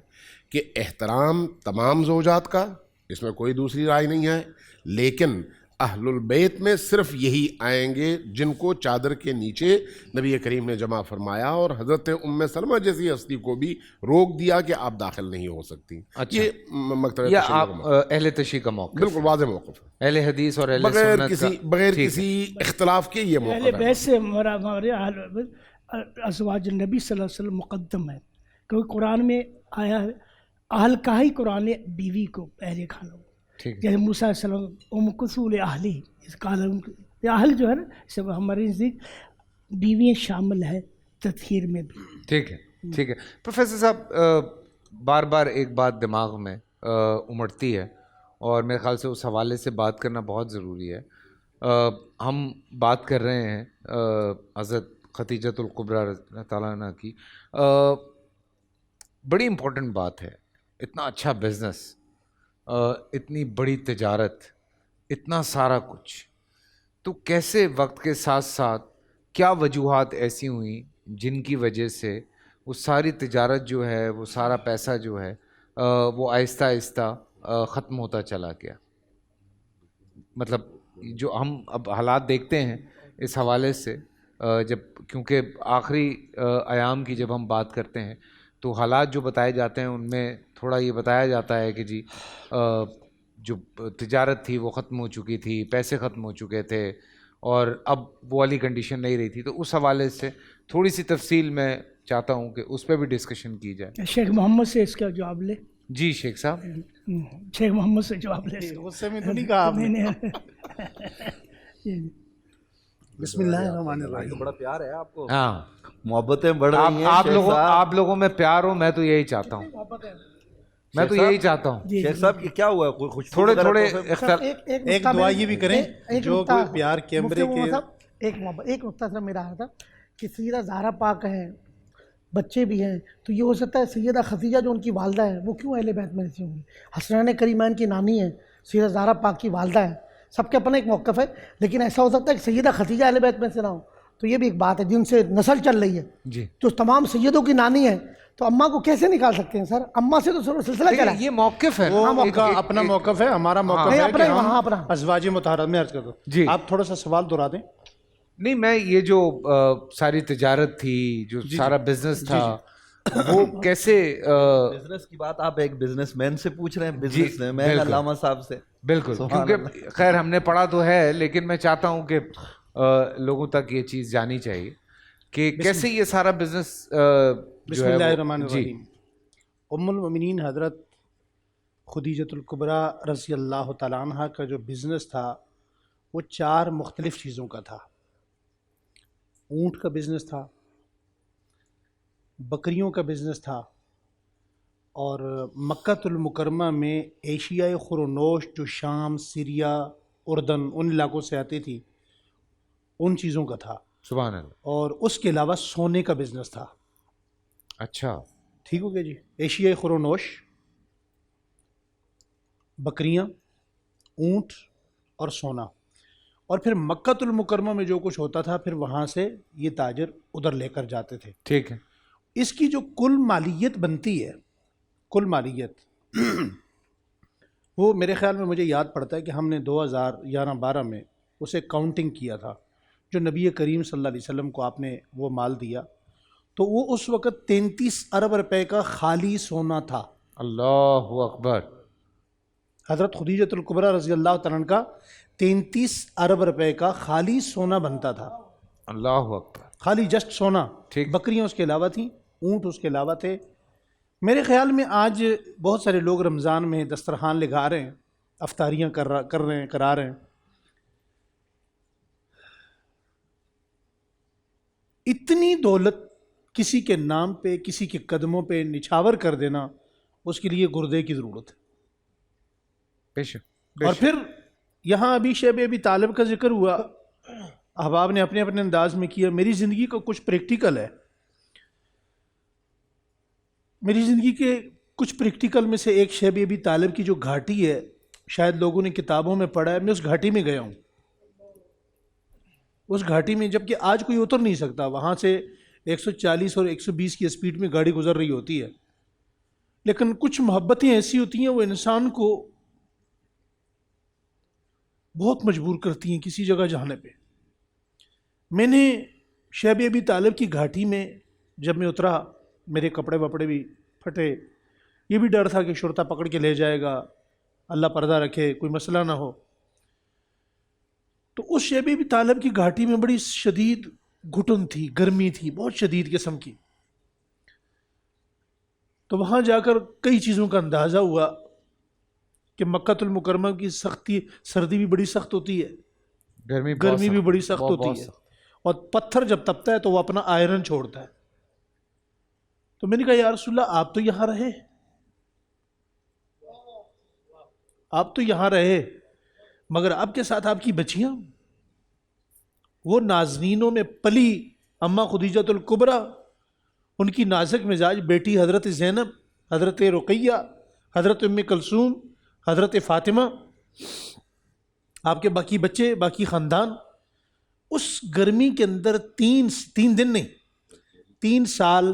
کہ احترام تمام زوجات کا، اس میں کوئی دوسری رائے نہیں ہے، لیکن اہل البیت میں صرف یہی آئیں گے جن کو چادر کے نیچے نبی کریم نے جمع فرمایا، اور حضرت ام سلمہ جیسی ہستی کو بھی روک دیا کہ آپ داخل نہیں ہو سکتی. اچھا. یہ مکتب یا آپ اہل تشیع کا موقف؟ بالکل واضح موقف ہے، اہل حدیث اور اہل سنت کا بغیر کسی اختلاف کے یہ اہل موقف ہے. بیت سے ہمارے ازواج النبی صلی اللہ علیہ وسلم مقدم ہے، کیونکہ قرآن میں آیا ہے اہل کا ہی قرآن نے بیوی کو اہل خانہ، جیسے موسیٰ علیہ السلام ام کثول اہلی، اس کا اہل جو ہے نا سب ہمارے نزدیک بیویاں شامل ہے تطہیر میں بھی. ٹھیک ہے. ٹھیک ہے. پروفیسر صاحب بار بار ایک بات دماغ میں امڑتی ہے اور میرے خیال سے اس حوالے سے بات کرنا بہت ضروری ہے. ہم بات کر رہے ہیں حضرت خدیجۃ الکبریٰ رضی اللہ تعالیٰ عنہ کی. بڑی امپورٹنٹ بات ہے، اتنا اچھا بزنس، اتنی بڑی تجارت، اتنا سارا کچھ، تو کیسے وقت کے ساتھ ساتھ کیا وجوہات ایسی ہوئیں جن کی وجہ سے وہ ساری تجارت جو ہے، وہ سارا پیسہ جو ہے وہ آہستہ آہستہ ختم ہوتا چلا گیا. مطلب جو ہم اب حالات دیکھتے ہیں اس حوالے سے، جب کیونکہ آخری ایام کی جب ہم بات کرتے ہیں تو حالات جو بتائے جاتے ہیں ان میں تھوڑا یہ بتایا جاتا ہے کہ جی جو تجارت تھی وہ ختم ہو چکی تھی، پیسے ختم ہو چکے تھے اور اب وہ والی کنڈیشن نہیں رہی تھی. تو اس حوالے سے تھوڑی سی تفصیل میں چاہتا ہوں کہ اس پہ بھی ڈسکشن کی جائے. شیخ محمد سے اس کا جواب لے. جی شیخ صاحب. شیخ محمد سے جواب لے. غصے میں تو نہیں کہا آپ نے. بسم اللہ الرحمن الرحیم. بڑا پیار ہے آپ کو، ہاں محبتیں بڑھ رہی ہیں. آپ لوگوں میں پیار ہو، میں تو یہی چاہتا ہوں، میں تو یہی چاہتا ہوں. شیخ صاحب یہ کیا ہوا ہے؟ کوئی خوش تھوڑے ایک دعا یہ بھی کریں جو کوئی پیار کیمرے کے ایک نقطہ صرف میرا آ رہا تھا کہ سیدہ زہرا پاک ہیں، بچے بھی ہیں، تو یہ ہو سکتا ہے سیدہ خدیجہ جو ان کی والدہ ہے وہ کیوں اہل بیت میں سے ہوں گی؟ حسنین کریمین کی نانی ہے، سیدہ زہرا پاک کی والدہ ہے، سب کے اپنا ایک موقف ہے، لیکن ایسا ہو سکتا ہے کہ سیدہ خدیجہ اہل بیت میں سے نہ ہو. تو یہ بھی ایک بات ہے جن سے نسل چل رہی ہے جی، جو تمام سیدوں کی نانی ہے، تو اماں کو کیسے نکال سکتے ہیں سر؟ اماں سے تو سلسلہ چلا ہے. یہ موقف ہے، وہ ان کا اپنا موقف ہے، ہمارا موقف ہے کہ ہم ازواج مطہرات میں عرض کر دو. جی آپ تھوڑا سا سوال دہرا دیں. نہیں، میں یہ جو ساری تجارت تھی، جو سارا بزنس تھا، وہ کیسے بزنس کی بات آپ ایک بزنس مین سے پوچھ رہے ہیں، بزنس مین علامہ صاحب سے. بالکل، کیونکہ خیر ہم نے پڑھا تو ہے، لیکن میں چاہتا ہوں کہ لوگوں تک یہ چیز جانی چاہیے کہ کیسے یہ سارا بزنس. بسم اللہ الرحمن الرحیم. ام المؤمنین حضرت خدیجۃ الکبریٰ رضی اللہ تعالیٰ عنہ کا جو بزنس تھا وہ 4 مختلف چیزوں کا تھا. اونٹ کا بزنس تھا، بکریوں کا بزنس تھا، اور مکۃ المکرمہ میں ایشیائے خرونوش جو شام، سیریا، اردن ان علاقوں سے آتی تھی ان چیزوں کا تھا. سبحان اللہ. اور اس کے علاوہ سونے کا بزنس تھا. اچھا، ٹھیک ہو گیا جی. ایشیائے خرونوش، بکریاں، اونٹ اور سونا. اور پھر مکۃ المکرمہ میں جو کچھ ہوتا تھا پھر وہاں سے یہ تاجر ادھر لے کر جاتے تھے. ٹھیک ہے. اس کی جو کل مالیت بنتی ہے، کل مالیت وہ میرے خیال میں مجھے یاد پڑتا ہے کہ ہم نے 2011-12 میں اسے کاؤنٹنگ کیا تھا. جو نبی کریم صلی اللہ علیہ وسلم کو آپ نے وہ مال دیا تو وہ اس وقت 33 ارب روپے کا خالی سونا تھا. اللہ اکبر. حضرت خدیجۃ الکبریٰ رضی اللہ تعالیٰ عنہ کا 33 ارب روپے کا خالی سونا بنتا تھا. اللہ اکبر. خالی جسٹ سونا. ٹھیک. بکریاں اس کے علاوہ تھیں، اونٹ اس کے علاوہ تھے. میرے خیال میں آج بہت سارے لوگ رمضان میں دسترخوان لگا رہے ہیں، افطاریاں کرا رہے ہیں. اتنی دولت کسی کے نام پہ، کسی کے قدموں پہ نچھاور کر دینا، اس کے لیے گردے کی ضرورت ہے. بے شک. اور پھر یہاں ابھی شیب ابی طالب کا ذکر ہوا، احباب نے اپنے اپنے انداز میں کیا. میری زندگی کا کچھ پریکٹیکل ہے. میری زندگی کے کچھ پریکٹیکل میں سے ایک شیب ابی طالب کی جو گھاٹی ہے، شاید لوگوں نے کتابوں میں پڑھا ہے. میں اس گھاٹی میں گیا ہوں. اس گھاٹی میں جبکہ آج کوئی اتر نہیں سکتا، وہاں سے 140 اور 120 کی اسپیڈ میں گاڑی گزر رہی ہوتی ہے، لیکن کچھ محبتیں ایسی ہوتی ہیں وہ انسان کو بہت مجبور کرتی ہیں کسی جگہ جانے پہ. میں نے شیب ابی طالب کی گھاٹی میں جب میں اترا، میرے کپڑے وپڑے بھی پھٹے، یہ بھی ڈر تھا کہ شرطہ پکڑ کے لے جائے گا، اللہ پردہ رکھے کوئی مسئلہ نہ ہو. تو اس شیب ابی طالب کی گھاٹی میں بڑی شدید گھٹن تھی، گرمی تھی، بہت شدید قسم کی. تو وہاں جا کر کئی چیزوں کا اندازہ ہوا کہ مکۃ المکرمہ کی سردی بھی بڑی سخت ہوتی ہے، گرمی بھی بڑی سخت ہوتی ہے، اور پتھر جب تپتا ہے تو وہ اپنا آئرن چھوڑتا ہے. تو میں نے کہا یا رسول اللہ آپ تو یہاں رہے، آپ تو یہاں رہے، مگر آپ کے ساتھ آپ کی بچیاں، وہ نازنینوں میں پلی اماں خدیجۃ الکبریٰ، ان کی نازک مزاج بیٹی حضرت زینب، حضرت رقیہ، حضرت ام کلثوم، حضرت فاطمہ، آپ کے باقی بچے، باقی خاندان، اس گرمی کے اندر 3 دن نہیں 3 سال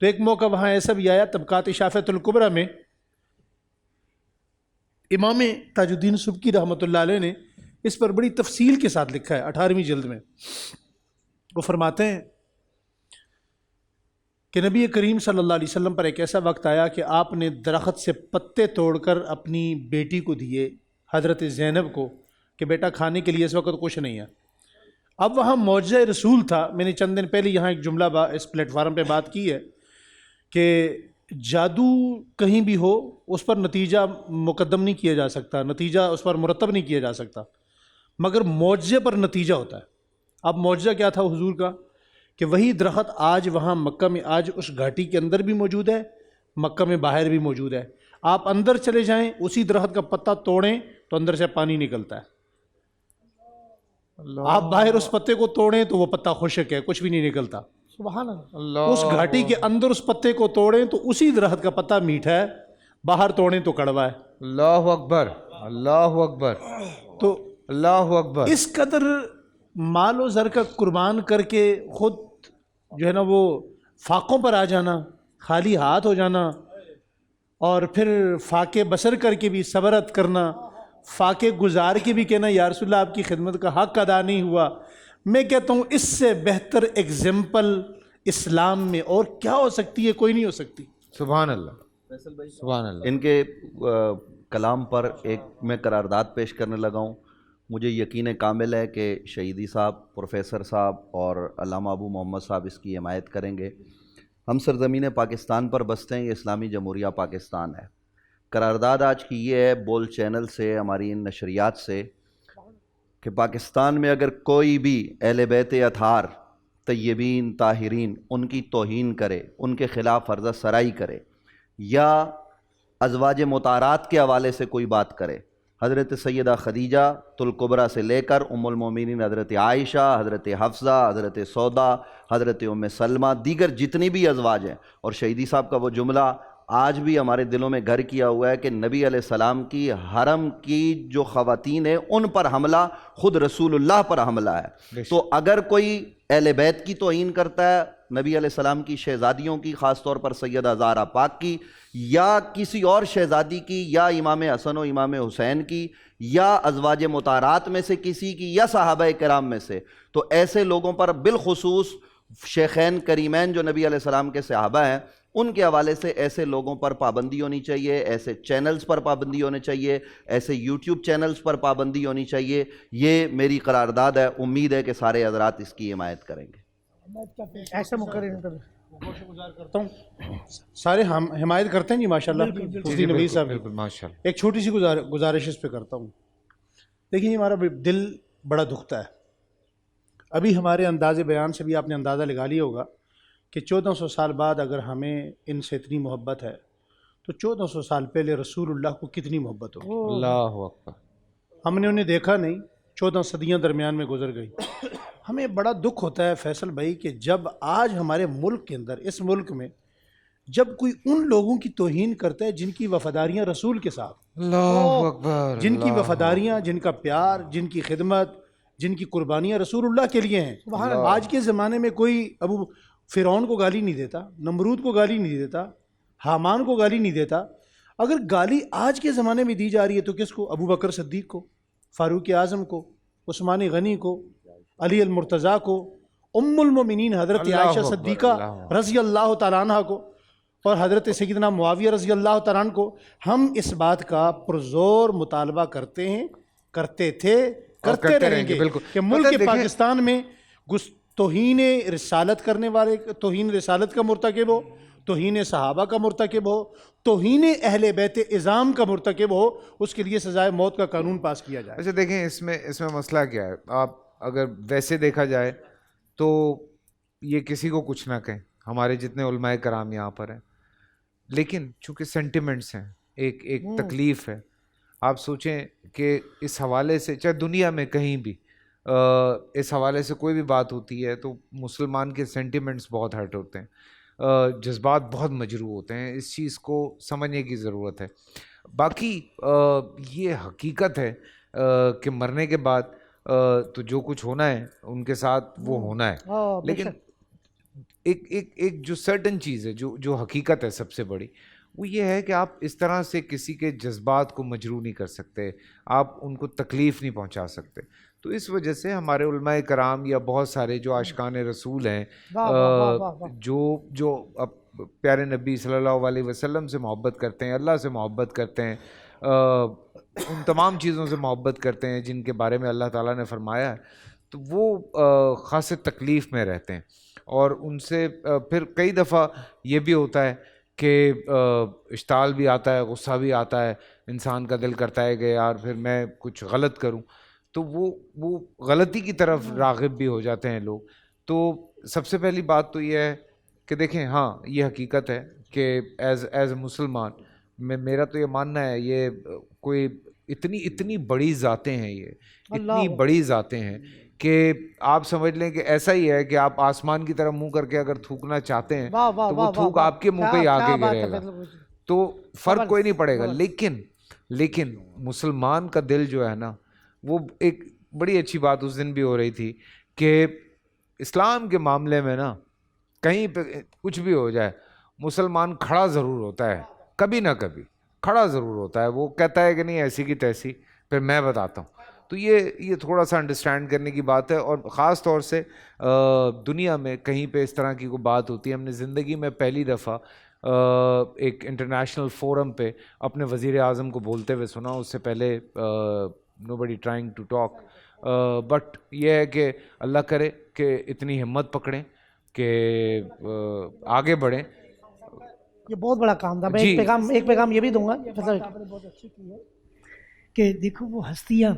تو ایک موقع وہاں ایسا بھی آیا طبقات شافعۃ الکبریٰ میں امام تاج الدین سبکی رحمۃ اللہ علیہ نے اس پر بڑی تفصیل کے ساتھ لکھا ہے 18ویں جلد میں. وہ فرماتے ہیں کہ نبی کریم صلی اللہ علیہ وسلم پر ایک ایسا وقت آیا کہ آپ نے درخت سے پتے توڑ کر اپنی بیٹی کو دیے حضرت زینب کو کہ بیٹا کھانے کے لیے اس وقت کچھ نہیں ہے. اب وہاں معجزہ رسول تھا. میں نے چند دن پہلے یہاں ایک جملہ اس پلیٹ فارم پہ بات کی ہے کہ جادو کہیں بھی ہو اس پر نتیجہ مقدم نہیں کیا جا سکتا, نتیجہ اس پر مرتب نہیں کیا جا سکتا, مگر معجزے پر نتیجہ ہوتا ہے. اب معجزہ کیا تھا حضور کا کہ وہی درخت آج وہاں مکہ میں آج اس گھاٹی کے اندر بھی موجود ہے, مکہ میں باہر بھی موجود ہے. آپ اندر چلے جائیں اسی درخت کا پتا توڑیں تو اندر سے پانی نکلتا ہے. آپ باہر اس پتے کو توڑیں تو وہ پتا خشک ہے, کچھ بھی نہیں نکلتا. سبحان اللہ. اس گھاٹی کے اندر اس پتے کو توڑیں تو اسی درخت کا پتا میٹھا ہے, باہر توڑیں تو کڑوا ہے. اللہ اکبر, اللہ اکبر, تو اللہ اکبر. اس قدر مال و زر کا قربان کر کے خود جو ہے نا وہ فاقوں پر آ جانا, خالی ہاتھ ہو جانا, اور پھر فاقے بسر کر کے بھی صبرت کرنا, فاقے گزار کے بھی کہنا یا رسول اللہ آپ کی خدمت کا حق ادا نہیں ہوا. میں کہتا ہوں اس سے بہتر اگزامپل اسلام میں اور کیا ہو سکتی ہے؟ کوئی نہیں ہو سکتی. سبحان اللہ, سبحان اللہ. ان کے کلام پر ایک میں قرارداد پیش کرنے لگا ہوں. مجھے یقین کامل ہے کہ شہیدی صاحب, پروفیسر صاحب اور علامہ ابو محمد صاحب اس کی حمایت کریں گے. ہم سرزمین پاکستان پر بستے ہیں, یہ اسلامی جمہوریہ پاکستان ہے. قرارداد آج کی یہ ہے بول چینل سے, ہماری ان نشریات سے, کہ پاکستان میں اگر کوئی بھی اہل بیت اطہار طیبین طاہرین ان کی توہین کرے, ان کے خلاف عرضہ سرائی کرے, یا ازواج مطہرات کے حوالے سے کوئی بات کرے, حضرت سیدہ خدیجہ الکبریٰ سے لے کر ام المومنین حضرت عائشہ, حضرت حفصہ, حضرت سودا, حضرت ام سلمہ, دیگر جتنی بھی ازواج ہیں, اور شہیدی صاحب کا وہ جملہ آج بھی ہمارے دلوں میں گھر کیا ہوا ہے کہ نبی علیہ السلام کی حرم کی جو خواتین ہیں ان پر حملہ خود رسول اللہ پر حملہ ہے. تو اگر کوئی اہل بیت کی توہین کرتا ہے, نبی علیہ السلام کی شہزادیوں کی, خاص طور پر سیدہ زہرا پاک کی, یا کسی اور شہزادی کی, یا امام حسن و امام حسین کی, یا ازواج مطہرات میں سے کسی کی, یا صحابہ کرام میں سے, تو ایسے لوگوں پر بالخصوص شیخین کریمین جو نبی علیہ السلام کے صحابہ ہیں ان کے حوالے سے ایسے لوگوں پر پابندی ہونی چاہیے, ایسے چینلز پر پابندی ہونی چاہیے, ایسے یوٹیوب چینلز پر پابندی ہونی چاہیے. یہ میری قرارداد ہے, امید ہے کہ سارے حضرات اس کی حمایت کریں گے. ایسا مقرر کرتا ہوں سارے حمایت کرتے ہیں جی ماشاءاللہ. مفتی نبی صاحب ماشاءاللہ. ایک چھوٹی سی گزارش اس پہ کرتا ہوں. دیکھیں ہمارا دل بڑا دکھتا ہے. ابھی ہمارے انداز بیان سے بھی آپ نے اندازہ لگا لیا ہوگا کہ 1400 سال بعد اگر ہمیں ان سے اتنی محبت ہے تو 1400 سال پہلے رسول اللہ کو کتنی محبت ہوگی. اللہ اکبر. ہم نے انہیں دیکھا نہیں, 14 صدیاں درمیان میں گزر گئی. ہمیں بڑا دکھ ہوتا ہے فیصل بھائی کہ جب آج ہمارے ملک کے اندر, اس ملک میں جب کوئی ان لوگوں کی توہین کرتا ہے جن کی وفاداریاں رسول کے ساتھ, اللہ اکبر, جن کی وفاداریاں, جن کا پیار, جن کی خدمت, جن کی قربانیاں رسول اللہ کے لیے ہیں. آج کے زمانے میں کوئی ابو فرعون کو گالی نہیں دیتا, نمرود کو گالی نہیں دیتا, حامان کو گالی نہیں دیتا. اگر گالی آج کے زمانے میں دی جا رہی ہے تو کس کو؟ ابو بکر صدیق کو, فاروق اعظم کو, عثمان غنی کو, علی المرتضیٰ کو, ام المومنین حضرت عائشہ صدیقہ رضی اللہ تعالیٰ عنہ کو, اور حضرت سیدنا معاویہ رضی اللہ تعالیٰ عنہ کو. ہم اس بات کا پرزور مطالبہ کرتے ہیں, کرتے تھے, کرتے رہیں گے کہ ملک پاکستان میں توہین رسالت کرنے والے, توہین رسالت کا مرتکب ہو, توہین صحابہ کا مرتکب ہو, توہین اہل بیت اعظام کا مرتکب ہو, اس کے لیے سزائے موت کا قانون پاس کیا جائے. اچھا دیکھیں اس میں مسئلہ کیا ہے. آپ اگر ویسے دیکھا جائے تو یہ کسی کو کچھ نہ کہیں, ہمارے جتنے علماء کرام یہاں پر ہیں, لیکن چونکہ سینٹیمنٹس ہیں, ایک تکلیف ہے. آپ سوچیں کہ اس حوالے سے چاہے دنیا میں کہیں بھی اس حوالے سے کوئی بھی بات ہوتی ہے تو مسلمان کے سینٹیمنٹس بہت ہرٹ ہوتے ہیں, جذبات بہت مجروح ہوتے ہیں. اس چیز کو سمجھنے کی ضرورت ہے. باقی یہ حقیقت ہے کہ مرنے کے بعد تو جو کچھ ہونا ہے ان کے ساتھ وہ ہونا ہے، لیکن ایک جو سرٹن چیز ہے جو حقیقت ہے سب سے بڑی، وہ یہ ہے کہ آپ اس طرح سے کسی کے جذبات کو مجروح نہیں کر سکتے، آپ ان کو تکلیف نہیں پہنچا سکتے. تو اس وجہ سے ہمارے علماء کرام یا بہت سارے جو عاشقان رسول ہیں، جو اب پیارے نبی صلی اللہ علیہ وسلم سے محبت کرتے ہیں، اللہ سے محبت کرتے ہیں، ان تمام چیزوں سے محبت کرتے ہیں جن کے بارے میں اللہ تعالیٰ نے فرمایا ہے، تو وہ خاص تکلیف میں رہتے ہیں. اور ان سے پھر کئی دفعہ یہ بھی ہوتا ہے کہ اشتعال بھی آتا ہے، غصہ بھی آتا ہے، انسان کا دل کرتا ہے کہ یار پھر میں کچھ غلط کروں، تو وہ غلطی کی طرف راغب بھی ہو جاتے ہیں لوگ. تو سب سے پہلی بات تو یہ ہے کہ دیکھیں، ہاں یہ حقیقت ہے کہ ایز اے مسلمان میرا تو یہ ماننا ہے، یہ کوئی اتنی بڑی ذاتیں ہیں، یہ اتنی بڑی ذاتیں ہیں کہ آپ سمجھ لیں کہ ایسا ہی ہے کہ آپ آسمان کی طرف منہ کر کے اگر تھوکنا چاہتے ہیں تو وہ تھوک آپ کے منہ پہ ہی آ کے گرے گا، تو فرق کوئی نہیں پڑے گا. لیکن مسلمان کا دل جو ہے نا، وہ ایک بڑی اچھی بات اس دن بھی ہو رہی تھی کہ اسلام کے معاملے میں نا کہیں پہ کچھ بھی ہو جائے، مسلمان کھڑا ضرور ہوتا ہے، کبھی نہ کبھی کھڑا ضرور ہوتا ہے. وہ کہتا ہے کہ نہیں ایسی کی تیسی، پھر میں بتاتا ہوں. تو یہ تھوڑا سا انڈرسٹینڈ کرنے کی بات ہے. اور خاص طور سے دنیا میں کہیں پہ اس طرح کی کوئی بات ہوتی ہے. ہم نے زندگی میں پہلی دفعہ ایک انٹرنیشنل فورم پہ اپنے وزیر اعظم کو بولتے ہوئے سنا، اس سے پہلے nobody trying to talk. But یہ ہے کہ اللہ کرے کہ اتنی ہمت پکڑیں کہ آگے بڑھیں. یہ بہت بڑا کام تھا. میں ایک پیغام یہ بھی دوں گا بہت اچھی کی ہے کہ دیکھو وہ ہستیاں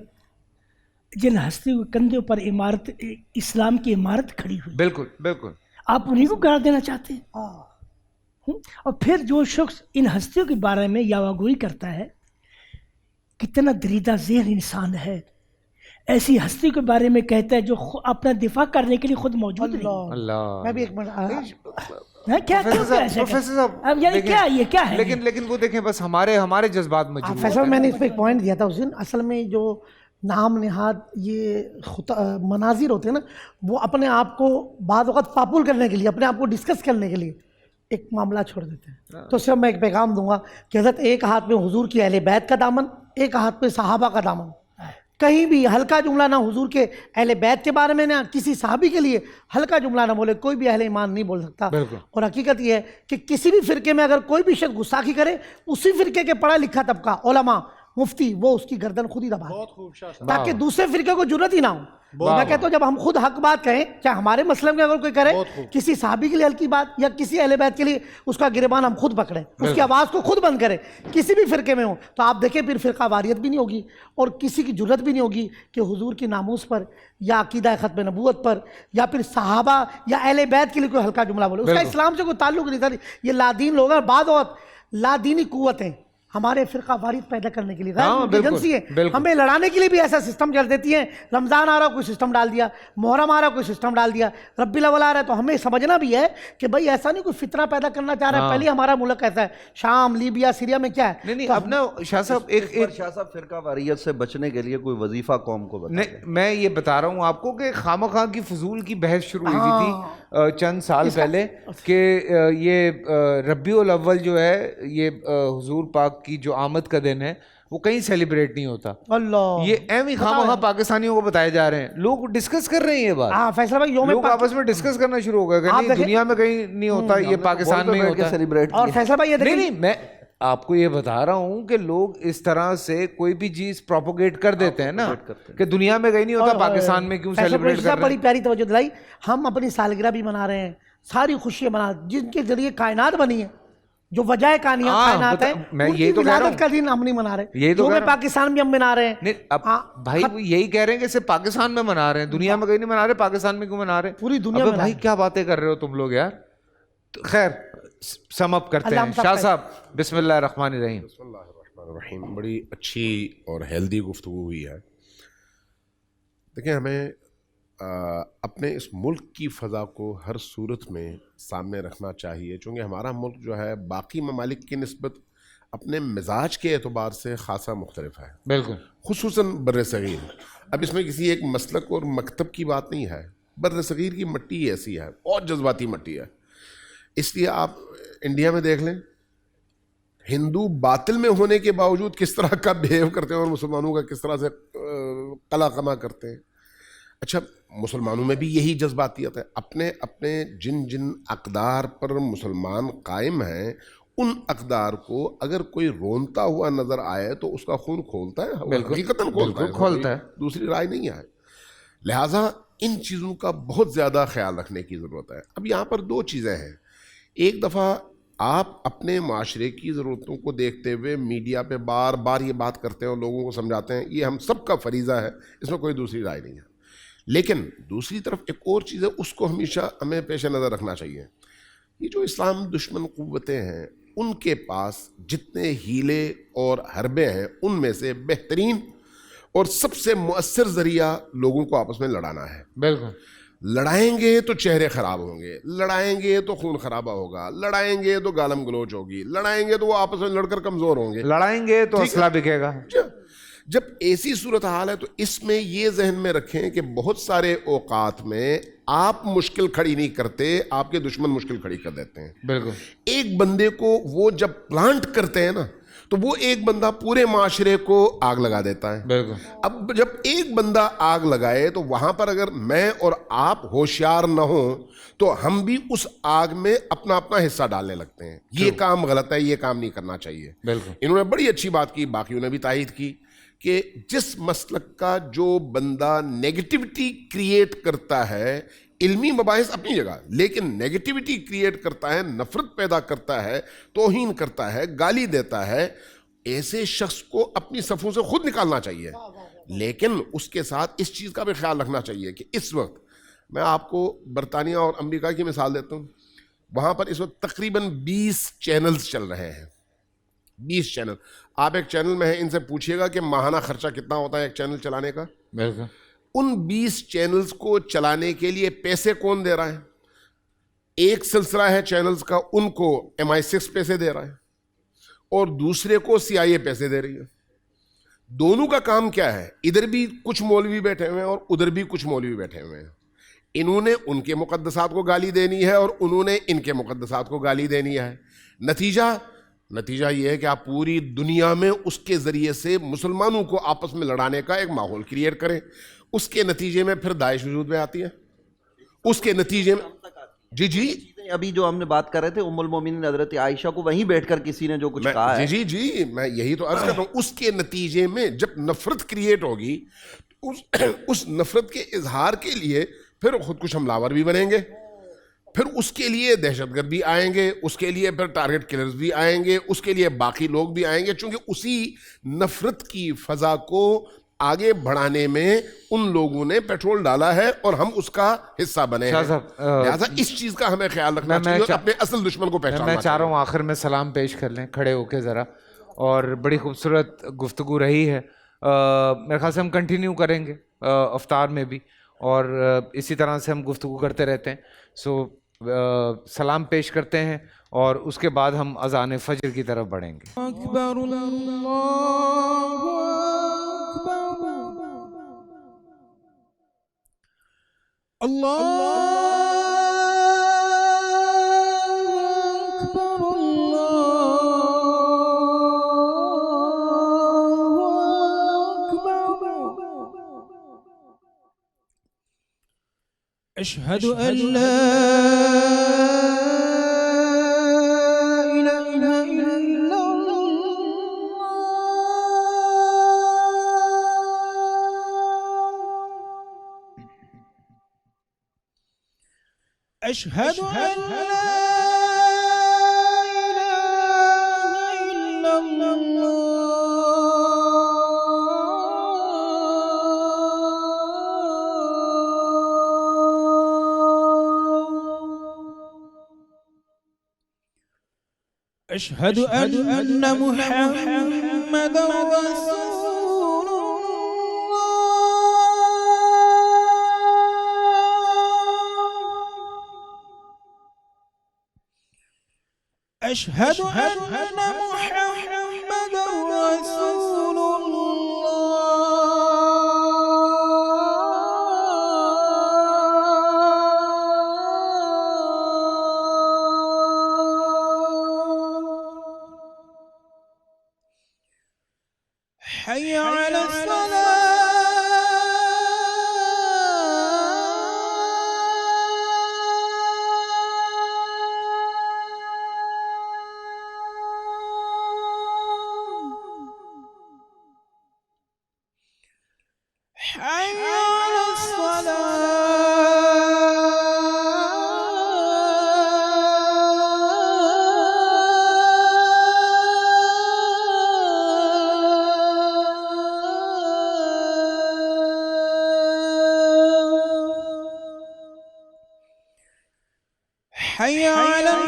جن ہستیوں کے کندھوں پر عمارت اسلام کی عمارت کھڑی ہوئی، بالکل آپ انہیں کو قرار دینا چاہتے ہیں. اور پھر جو شخص ان ہستیوں کے بارے میں یاوہ کرتا ہے، کتنا دریدہ ذہن انسان ہے، ایسی ہستی کے بارے میں کہتا ہے جو اپنا دفاع کرنے کے لیے خود موجود نہیں. اللہ. میں بھی ایک منٹ کیا ہے؟ لیکن وہ دیکھیں بس ہمارے جذبات مجروح. فیصل میں نے اس پہ ایک پوائنٹ دیا تھا اس دن. اصل میں جو نام نہاد یہ مناظر ہوتے ہیں نا، وہ اپنے آپ کو بعض اوقات پاپول کرنے کے لیے، اپنے آپ کو ڈسکس کرنے کے لیے ایک معاملہ چھوڑ دیتے ہیں. تو صرف میں ایک پیغام دوں گا کہ حضرت ایک ہاتھ میں حضور کی اہل بیت کا دامن، ایک ہاتھ میں صحابہ کا دامن. کہیں بھی ہلکا جملہ نہ حضور کے اہل بیت کے بارے میں، نہ کسی صحابی کے لیے ہلکا جملہ نہ بولے. کوئی بھی اہل ایمان نہیں بول سکتا. اور حقیقت یہ ہے کہ کسی بھی فرقے میں اگر کوئی بھی شخص گستاخی کرے، اسی فرقے کے پڑھا لکھا طبقہ، علماء، مفتی، وہ اس کی گردن خود ہی دبا دے تاکہ دوسرے فرقے کو جرأت ہی نہ ہو. میں کہتا ہوں جب ہم خود حق بات کہیں، چاہے ہمارے مسلم میں اگر کوئی کرے کسی صحابی کے لیے ہلکی بات یا کسی اہل بیت کے لیے، اس کا گریبان ہم خود پکڑیں، اس کی آواز کو خود بند کریں. کسی بھی فرقے میں ہو تو آپ دیکھیں پھر فرقہ واریت بھی نہیں ہوگی اور کسی کی جرأت بھی نہیں ہوگی کہ حضور کی ناموس پر یا عقیدہ ختم نبوت پر یا پھر صحابہ یا اہل بیت کے لیے کوئی ہلکا جملہ بولے. اس کا اسلام سے کوئی تعلق نہیں. سر یہ لادین لوگ ہیں، بعض اوقات لادینی قوتیں ہمارے فرقہ واریت پیدا کرنے کے لیے غیر ایجنسی ہے، ہمیں لڑانے کے لیے بھی ایسا سسٹم کر دیتی ہیں. رمضان آ رہا کوئی سسٹم ڈال دیا، محرم آ رہا کوئی سسٹم ڈال دیا، ربیع الاول آ رہا ہے. تو ہمیں سمجھنا بھی ہے کہ بھائی ایسا نہیں کوئی فتنہ پیدا کرنا چاہ رہا ہے. پہلے ہمارا ملک ایسا ہے، شام، لیبیا، سیریا میں کیا ہے. نہیں اپنا شاہ صاحب شاہ صاحب فرقہ واریت سے بچنے کے لیے کوئی وظیفہ قوم کو بتائیں. میں یہ بتا رہا ہوں آپ کو کہ خامخواہ کی فضول کی بحث شروع ہوئی تھی چند سال پہلے کہ یہ ربیع الاول جو ہے یہ حضور پاک کی جو آمد کا دن ہے وہ کہیں سیلیبریٹ نہیں ہوتا. اللہ یہ ایم ہی خواہ پاکستانیوں کو بتائے جا رہے ہیں. لوگ ڈسکس کر رہے ہیں یہ بات. فیصلہ بھائی لوگ آپس میں ڈسکس کرنا شروع ہو گئے کہ نہیں دنیا میں کہیں نہیں ہوتا، یہ پاکستان میں ہی ہوتا سیلیبریٹ. اور فیصلہ بھائی نہیں میں آپ کو یہ بتا رہا ہوں کہ لوگ اس طرح سے کوئی بھی چیز پروپوگیٹ کر دیتے ہیں نا کہ دنیا میں کہیں نہیں ہوتا، پاکستان میں کیوں سیلیبریٹ کر رہے ہیں. بڑی پیاری توجہ دلائی. ہم اپنی سالگرہ بھی منا رہے ہیں، ساری خوشیاں منا جن کے ذریعے کائنات بنی ہے، جو وجہ کائنات ہے. میں یہی تو کہہ رہا ہوں کا دن ہم نہیں منا رہے، یہی تو پاکستان میں ہم منا رہے ہیں. بھائی یہی کہہ رہے ہیں کہ صرف پاکستان میں منا رہے ہیں، دنیا میں کہیں نہیں منا رہے، پاکستان میں کیوں منا رہے ہیں؟ پوری دنیا میں. بھائی کیا باتیں کر رہے ہو تم لوگ یار. خیر سم اپ کرتے ہیں. شاہ صاحب بسم اللہ الرحمن الرحیم. بسم اللہ الرحمن الرحیم. بڑی اچھی اور ہیلدی گفتگو ہوئی ہے. دیکھیں ہمیں اپنے اس ملک کی فضا کو ہر صورت میں سامنے رکھنا چاہیے، چونکہ ہمارا ملک جو ہے باقی ممالک کی نسبت اپنے مزاج کے اعتبار سے خاصا مختلف ہے، بالکل، خصوصاً بر صغیر. اب اس میں کسی ایک مسلک اور مکتب کی بات نہیں ہے، بر صغیر کی مٹی ایسی ہے، بہت جذباتی مٹی ہے. اس لیے آپ انڈیا میں دیکھ لیں، ہندو باطل میں ہونے کے باوجود کس طرح کا بیہیو کرتے ہیں اور مسلمانوں کا کس طرح سے قلع قمع کرتے ہیں. اچھا، مسلمانوں میں بھی یہی جذباتیت ہے. اپنے اپنے جن جن اقدار پر مسلمان قائم ہیں، ان اقدار کو اگر کوئی رونتا ہوا نظر آئے تو اس کا خون کھولتا ہے، حقیقتاً کھولتا ہے، دوسری رائے نہیں ہے. لہٰذا ان چیزوں کا بہت زیادہ خیال رکھنے کی ضرورت ہے. اب یہاں پر دو چیزیں ہیں. ایک دفعہ آپ اپنے معاشرے کی ضرورتوں کو دیکھتے ہوئے میڈیا پہ بار بار یہ بات کرتے ہیں اور لوگوں کو سمجھاتے ہیں، یہ ہم سب کا فریضہ ہے، اس میں کوئی دوسری رائے نہیں ہے. لیکن دوسری طرف ایک اور چیز ہے، اس کو ہمیشہ ہمیں پیش نظر رکھنا چاہیے. یہ جو اسلام دشمن قوتیں ہیں، ان کے پاس جتنے ہیلے اور حربے ہیں، ان میں سے بہترین اور سب سے مؤثر ذریعہ لوگوں کو آپس میں لڑانا ہے. بالکل. لڑائیں گے تو چہرے خراب ہوں گے، لڑائیں گے تو خون خرابہ ہوگا، لڑائیں گے تو گالم گلوچ ہوگی، لڑائیں گے تو وہ آپس میں لڑ کر کمزور ہوں گے، لڑائیں گے تو اسلحہ بکے گا. جب ایسی صورتحال ہے تو اس میں یہ ذہن میں رکھیں کہ بہت سارے اوقات میں آپ مشکل کھڑی نہیں کرتے، آپ کے دشمن مشکل کھڑی کر دیتے ہیں. بالکل. ایک بندے کو وہ جب پلانٹ کرتے ہیں نا، تو وہ ایک بندہ پورے معاشرے کو آگ لگا دیتا ہے. بالکل. اب جب ایک بندہ آگ لگائے تو وہاں پر اگر میں اور آپ ہوشیار نہ ہوں تو ہم بھی اس آگ میں اپنا اپنا حصہ ڈالنے لگتے ہیں. یہ کام غلط ہے، یہ کام نہیں کرنا چاہیے. بالکل. انہوں نے بڑی اچھی بات کی، باقیوں نے بھی تائید کی کہ جس مسلک کا جو بندہ نیگیٹیوٹی کریٹ کرتا ہے، علمی مباحث اپنی جگہ، لیکن نیگیٹیوٹی کریٹ کرتا ہے، نفرت پیدا کرتا ہے، توہین کرتا ہے، گالی دیتا ہے، ایسے شخص کو اپنی صفوں سے خود نکالنا چاہیے. لیکن اس کے ساتھ اس چیز کا بھی خیال رکھنا چاہیے کہ اس وقت میں آپ کو برطانیہ اور امریکہ کی مثال دیتا ہوں. وہاں پر اس وقت تقریباً 20 چینلز چل رہے ہیں. 20 چینل. آپ ایک چینل میں ہیں، ان سے پوچھئے گا کہ ماہانہ خرچہ کتنا ہوتا ہے ایک چینل چلانے کا. بالکل. ان 20 چینلز کو چلانے کے لیے پیسے کون دے رہا ہے؟ ایک سلسلہ ہے چینلز کا، ان کو MI6 پیسے دے رہا ہے اور دوسرے کو CIA پیسے دے رہی ہے. دونوں کا کام کیا ہے؟ ادھر بھی کچھ مولوی بیٹھے ہوئے ہیں اور ادھر بھی کچھ مولوی بیٹھے ہوئے ہیں. انہوں نے ان کے مقدسات کو گالی دینی ہے اور انہوں نے ان کے مقدسات کو گالی دینی ہے. نتیجہ یہ ہے کہ آپ پوری دنیا میں اس کے ذریعے سے مسلمانوں کو آپس میں لڑانے کا ایک ماحول کریٹ کریں. اس کے نتیجے میں پھر داعش وجود میں آتی ہے. اس کے نتیجے میں جی ابھی جو ہم نے بات کر رہے تھے ام المومنین حضرت عائشہ کو وہیں بیٹھ کر کسی نے جو کچھ کہا ہے، جی میں یہی تو عرض کرتا ہوں. اس کے نتیجے میں جب نفرت کریٹ ہوگی، اس نفرت کے اظہار کے لیے پھر خود کچھ حملہ بھی بنیں گے، پھر اس کے لیے دہشت گرد بھی آئیں گے، اس کے لیے پھر ٹارگٹ کلرز بھی آئیں گے، اس کے لیے باقی لوگ بھی آئیں گے، چونکہ اسی نفرت کی فضا کو آگے بڑھانے میں ان لوگوں نے پیٹرول ڈالا ہے اور ہم اس کا حصہ بنے ہیں. لہٰذا اس چیز کا ہمیں خیال رکھنا چاہیے اور اپنے اصل دشمن کو پہچاننا چاہیے. میں چاہ رہا ہوں آخر میں سلام پیش کر لیں کھڑے ہو کے ذرا. اور بڑی خوبصورت گفتگو رہی ہے. میرے خیال سے ہم کنٹینیو کریں گے افطار میں بھی، اور اسی طرح سے ہم گفتگو کرتے رہتے ہیں. سو سلام پیش کرتے ہیں اور اس کے بعد ہم اذان فجر کی طرف بڑھیں گے. اکبر اللہ اکبر اللہ اکبر اللہ اکبر. اشہد ان لا أشهد أن لا إله إلا الله أشهد أن محمد رسول أشهد أن محمد حي على الصلاة حي على حي على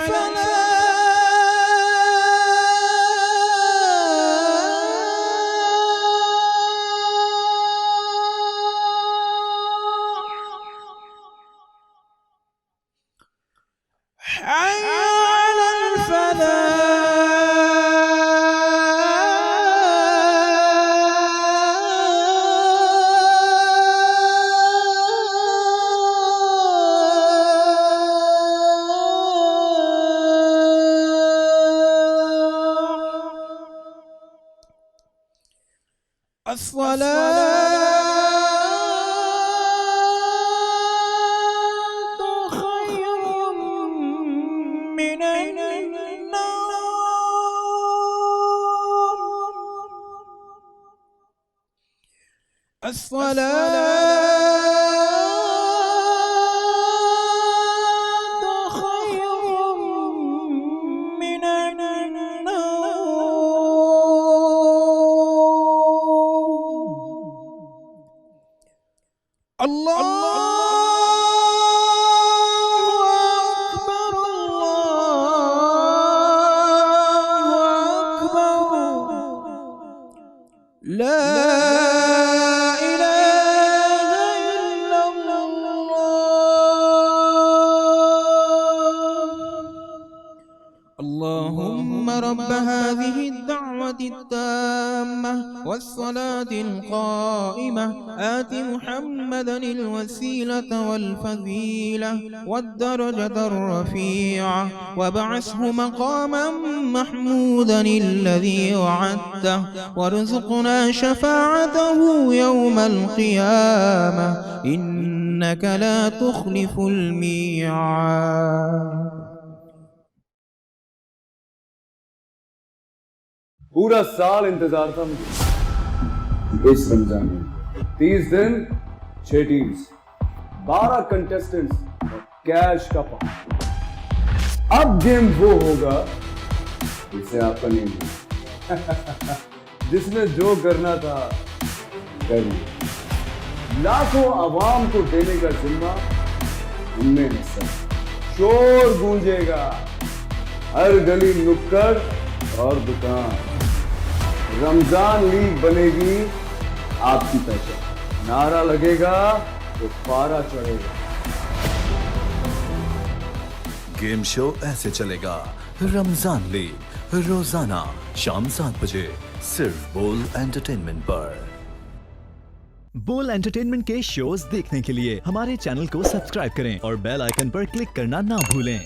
حي على الصلاة خير من النوم الصلاة خير من النوم الله أكبر الله أكبر لا إله إلا الله اللهم رب هذه الدعوة التامة والصلاة القائمة آت محمدا الوسيلة والفضيلة والدرجة الرفيعة وابعثه مقاما محمودا الذي وعدته وارزقنا شفاعته يوم القيامة إنك لا تخلف الميعاد پورا سال انتظار تھا مجھے اس رمضان میں 30 دن 6 ٹیمز 12 کنٹیسٹنٹس کیش کا پاؤں اب گیم وہ ہوگا جسے آپ کا نہیں ہوگا جس نے جو کرنا تھا کر لیا لاکھوں عوام کو دینے کا ذمہ ان میں حصہ شور گونجے گا ہر گلی نکڑ اور دکان رمضان لیگ بنے گی آپ کی پہچان نعرہ لگے گا تو پارا چڑھے گا گیم شو ایسے چلے گا رمضان لیگ روزانہ شام 7 بجے صرف بول انٹرٹینمنٹ پر بول انٹرٹینمنٹ کے شوز دیکھنے کے لیے ہمارے چینل کو سبسکرائب کریں اور بیل آئیکن پر کلک کرنا نہ بھولیں